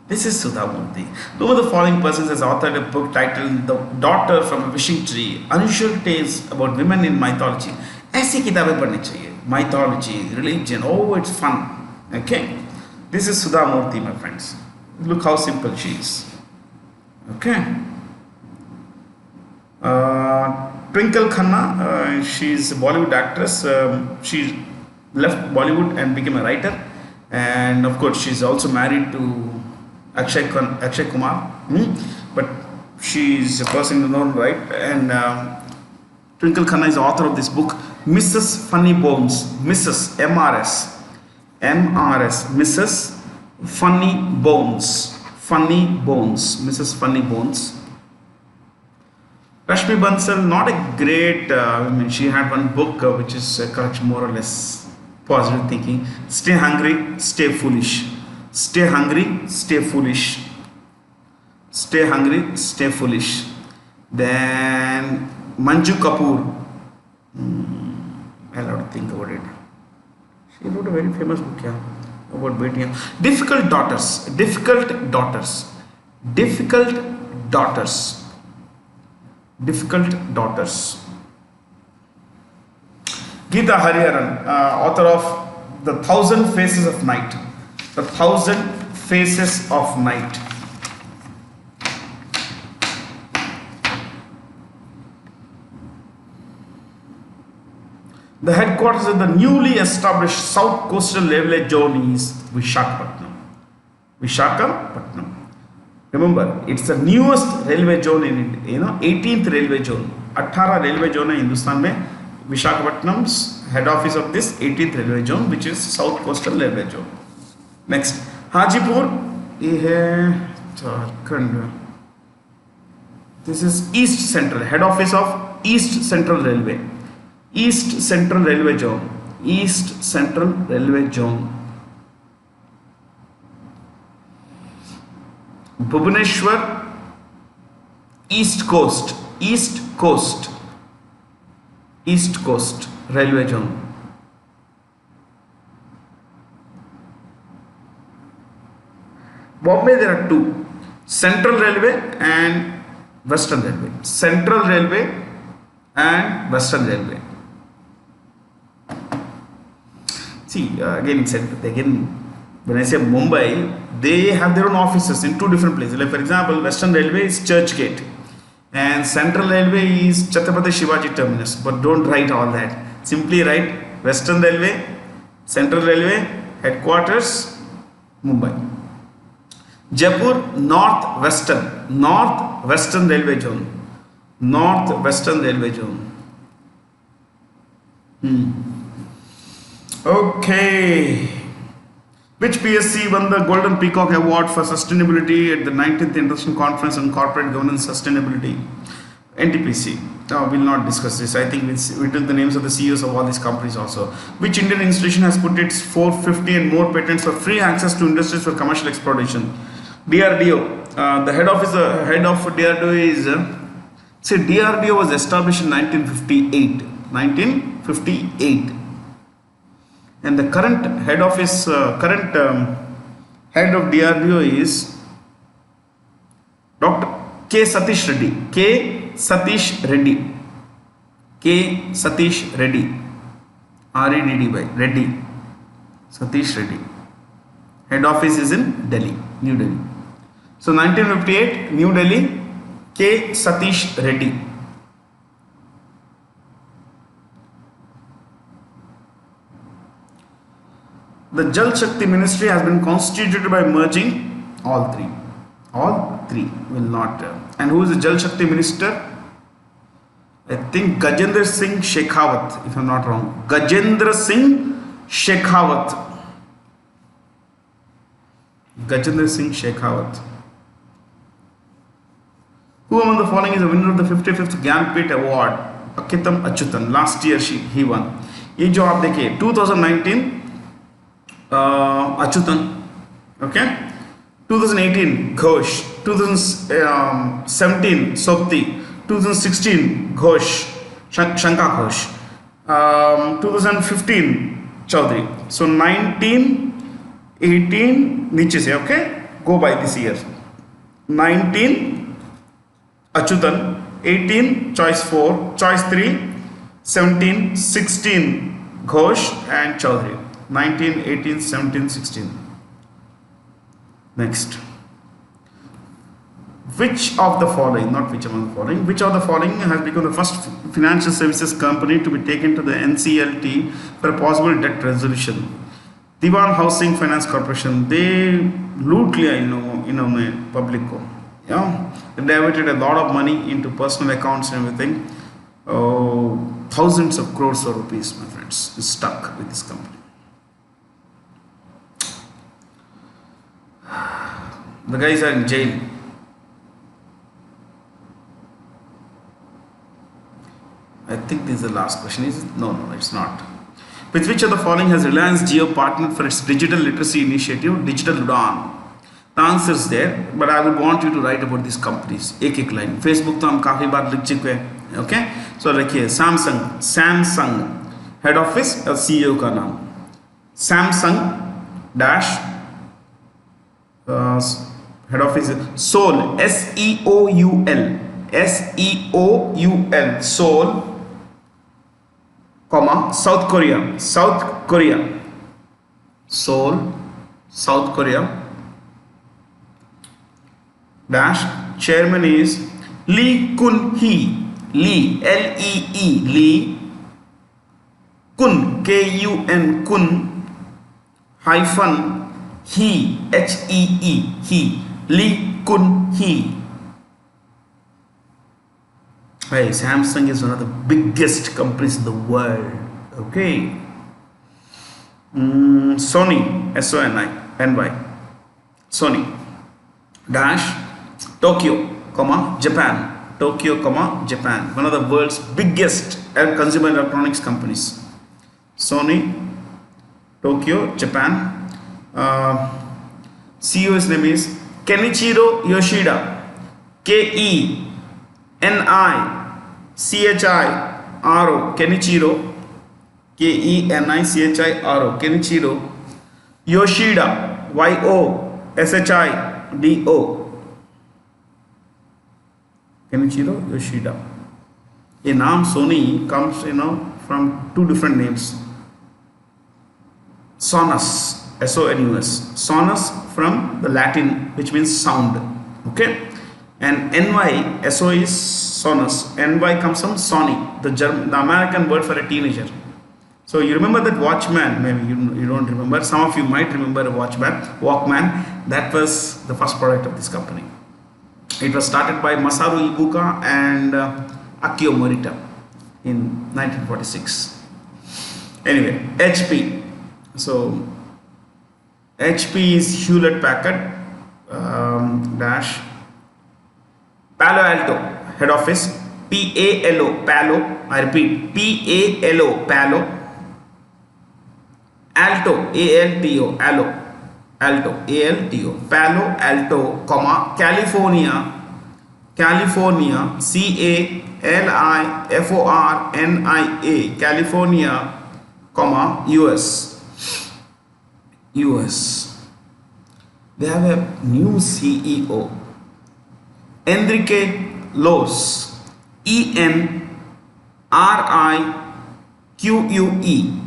This is Sudha Murthy. Who of the following persons has authored a book titled The Daughter from a Wishing Tree, Unusual Tales about Women in Mythology. ऐसी किताबें पढ़नी चाहिए. Mythology, religion, oh, it's fun. Okay. This is Sudha Murthy, my friends. Look how simple she is. Okay. Twinkle Khanna, she's a Bollywood actress. She left Bollywood and became a writer. And of course, she's also married to Akshay Kumar, but she is a person in her own right. And Twinkle Khanna is the author of this book, Mrs. Funny Bones, Mrs. MRS, Mrs. Funny Bones, Mrs. Funny Bones. Rashmi Bansal, not a great, she had one book which is correct, more or less positive thinking. Stay hungry, stay foolish. Stay hungry, stay foolish. Stay hungry, stay foolish. Then Manju Kapoor. I'll have to think about it. She wrote a very famous book about Betiya. Difficult Daughters. Difficult Daughters. Difficult Daughters. Difficult Daughters. Geeta Hariharan, author of The 1,000 Faces of Night. The 1,000 Faces of Night. The headquarters of the newly established South Coastal Railway Zone is Vishakhapatnam. Vishakhapatnam. Remember, it's the newest railway zone in India, 18th railway zone. 18 railway zone in Hindustan mein. Vishakhapatnam's head office of this 18th railway zone, which is South Coastal Railway Zone. Next, Hajipur. This is East Central, head office of East Central Railway. East Central Railway Zone. East Central Railway Zone. Bhubaneswar, East Coast. East Coast. East Coast Railway Zone. Bombay, there are two, Central Railway and Western Railway. Central Railway and Western Railway. See, when I say Mumbai, they have their own offices in two different places. Like for example, Western Railway is Churchgate and Central Railway is Chhatrapati Shivaji Terminus. But don't write all that. Simply write Western Railway, Central Railway, headquarters, Mumbai. Jaipur Northwestern Railway Zone. Northwestern Railway Zone. Okay. Which PSC won the Golden Peacock Award for Sustainability at the 19th International Conference on Corporate Governance Sustainability? NTPC. No, we'll not discuss this. I think we took the names of the CEOs of all these companies also. Which Indian institution has put its 450 and more patents for free access to industries for commercial exploitation? DRDO. The head of DRDO is. DRDO was established in 1958. 1958. And the current head of head of DRDO is Dr. K. Satish Reddy. K. Satish Reddy. R-E-D-D-Y. Reddy. Satish Reddy. Head office is in Delhi, New Delhi. So 1958, New Delhi, K. Satish Reddy. The Jal Shakti Ministry has been constituted by merging all three. All three will not. And who is the Jal Shakti Minister? I think Gajendra Singh Shekhawat, if I'm not wrong. Gajendra Singh Shekhawat. Gajendra Singh Shekhawat. Who among the following is the winner of the 55th Gyanpit Award? Akitam Achyutan. Last year he won. ये जो आप देखिए 2019 Achyutan, okay, 2018 Ghosh, 2017 Sopti, 2016 Ghosh, Shankar Ghosh, 2015 Chaudhary. So 19, 18 नीचे से, okay, go by this year. 19 Achyutan, 18 choice 4, choice 3, 17, 16 Ghosh and Chaudhary. 19, 18, 17, 16. Next. Which of the following, not which among the following, which of the following has become the first financial services company to be taken to the NCLT for a possible debt resolution? Diwan Housing Finance Corporation. They loot liya public ko. Yeah, they diverted a lot of money into personal accounts and everything. Thousands of crores of rupees, my friends, is stuck with this company. The guys are in jail. I think this is the last question. Is it? No, it's not. With which of the following has Reliance Jio partnered for its digital literacy initiative, Digital Dawn? The answer is there, but I would want you to write about these companies. एक line. Facebook तो हम काफी बार लिख चुके हैं. Okay? So रखिए Samsung head office और CEO का नाम. Samsung dash head office Seoul, SEOUL, Seoul, comma South Korea, Seoul, South Korea, dash chairman is Lee Kun-hee, Lee Kun, Kun, Kun hyphen he, he, Lee Kun-hee. Hey, Samsung is one of the biggest companies in the world. Okay. Sony, SONY, Sony, dash Tokyo, Japan. Tokyo, Japan. One of the world's biggest consumer electronics companies. Sony, Tokyo, Japan. CEO's name is Kenichiro Yoshida. Kenichiro. Kenichiro. Kenichiro Yoshida. Yoshhido. Kenichiro Yoshida. A name Sony comes from two different names. Sonus, SONUS, Sonus from the Latin, which means sound. Okay, and NY, SO is Sonus. NY comes from Sony, the American word for a teenager. So you remember that Watchman? Maybe you don't remember. Some of you might remember a Walkman. That was the first product of this company. It was started by Masaru Ibuka and Akio Morita in 1946. Anyway, HP. So HP is Hewlett Packard dash Palo Alto head office. PALO Palo. I repeat, PALO Palo. Alto, ALTO, Alto, Palo Alto, comma, California, CALIFORNIA, California, comma, US. They have a new CEO, Enrique Lose, ENRIQUE.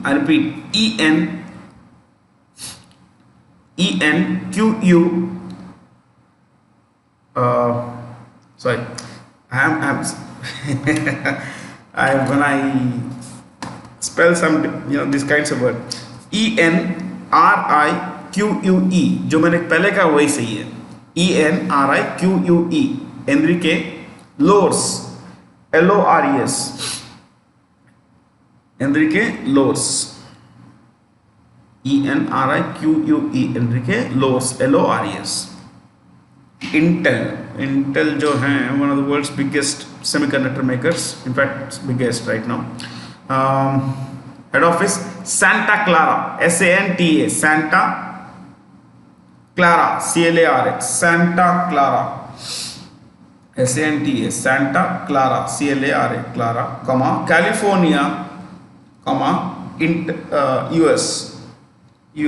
I repeat, ENQU. Sorry, I'm when I spell some these kinds of words, ENRIQUE, जो मैंने पहले का वही सही है, ENRIQUE, Enrique Lores, LORES, Enrique Lores. ENRIQUE, Enrique Lores, LORES. Intel जो है one of the world's biggest semiconductor makers, in fact biggest right now. Head office Santa Clara, SANTA, Santa Clara, CLARA, Santa Clara, SANTA, Santa Clara, CLARA, Clara, comma, California, comma, US. The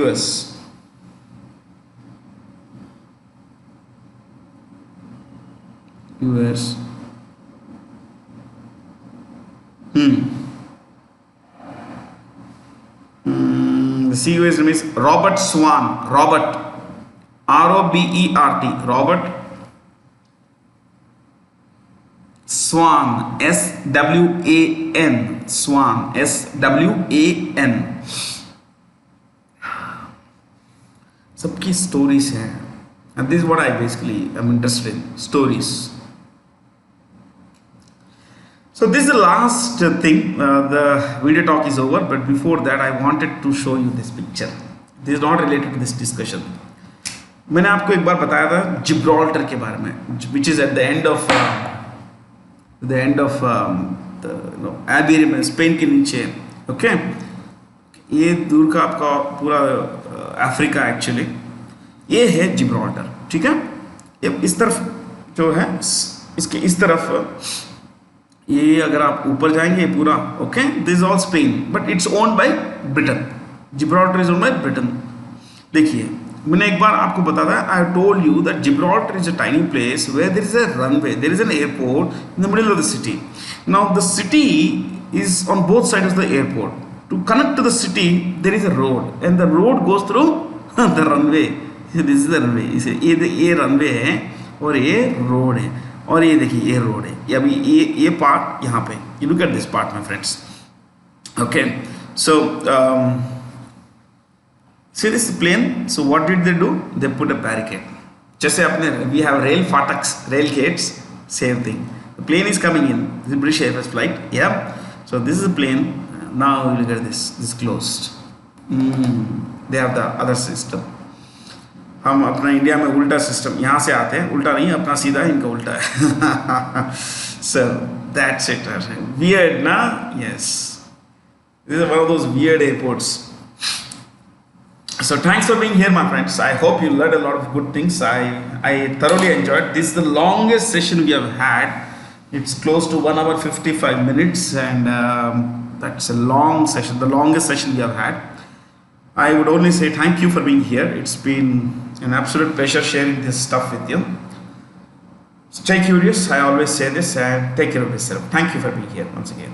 CEO is Robert Swan. Robert, ROBERT. Robert Swan, SWAN. Swan, SWAN. सबकी stories हैं, and this is what I basically am interested in, stories. So this is the last thing. The video talk is over, but before that I wanted to show you this picture. This is not related to this discussion. मैंने आपको एक बार बताया था Gibraltar के बारे में, which is at the end of Iberia, Spain के नीचे. ओके, ये दूर का आपका पूरा अफ्रीका एक्चुअली, ये है जिब्राल्टर. ठीक है, ये इस तरफ जो है, इसके इस तरफ ये अगर आप ऊपर जाएंगे पूरा, okay, this is all Spain, but it's owned by Britain. Gibraltar is owned by Britain. देखिए, मैंने एक बार आपको बताया था, I told you that Gibraltar is a tiny place where there is a runway, there is an airport in the middle of the city. Now the city is on both sides of the airport. To connect to the city, there is a road, and the road goes through the runway. This is the runway. ये runway है और ये road है, और ये देखिए ये road है. ये अभी ये part यहाँ पे. You look at this part, my friends. Okay, so see this plane. So what did they do? They put a barricade. जैसे अपने we have rail fataks, rail gates, same thing. The plane is coming in. This is British Airways flight. Yeah. So this is a plane. Now look at this. This is closed. They have the other system. हम अपना India में उल्टा system, यहाँ से आते हैं, उल्टा नहीं, अपना सीधा, इनका उल्टा है. So that's it. Weird, na? Yes. This is one of those weird airports. So thanks for being here, my friends. I hope you learned a lot of good things. I thoroughly enjoyed. This is the longest session we have had. It's close to 1 hour 55 minutes, and that's a long session, the longest session we have had. I would only say thank you for being here. It's been an absolute pleasure sharing this stuff with you. Stay curious, I always say this, and take care of yourself. Thank you for being here once again.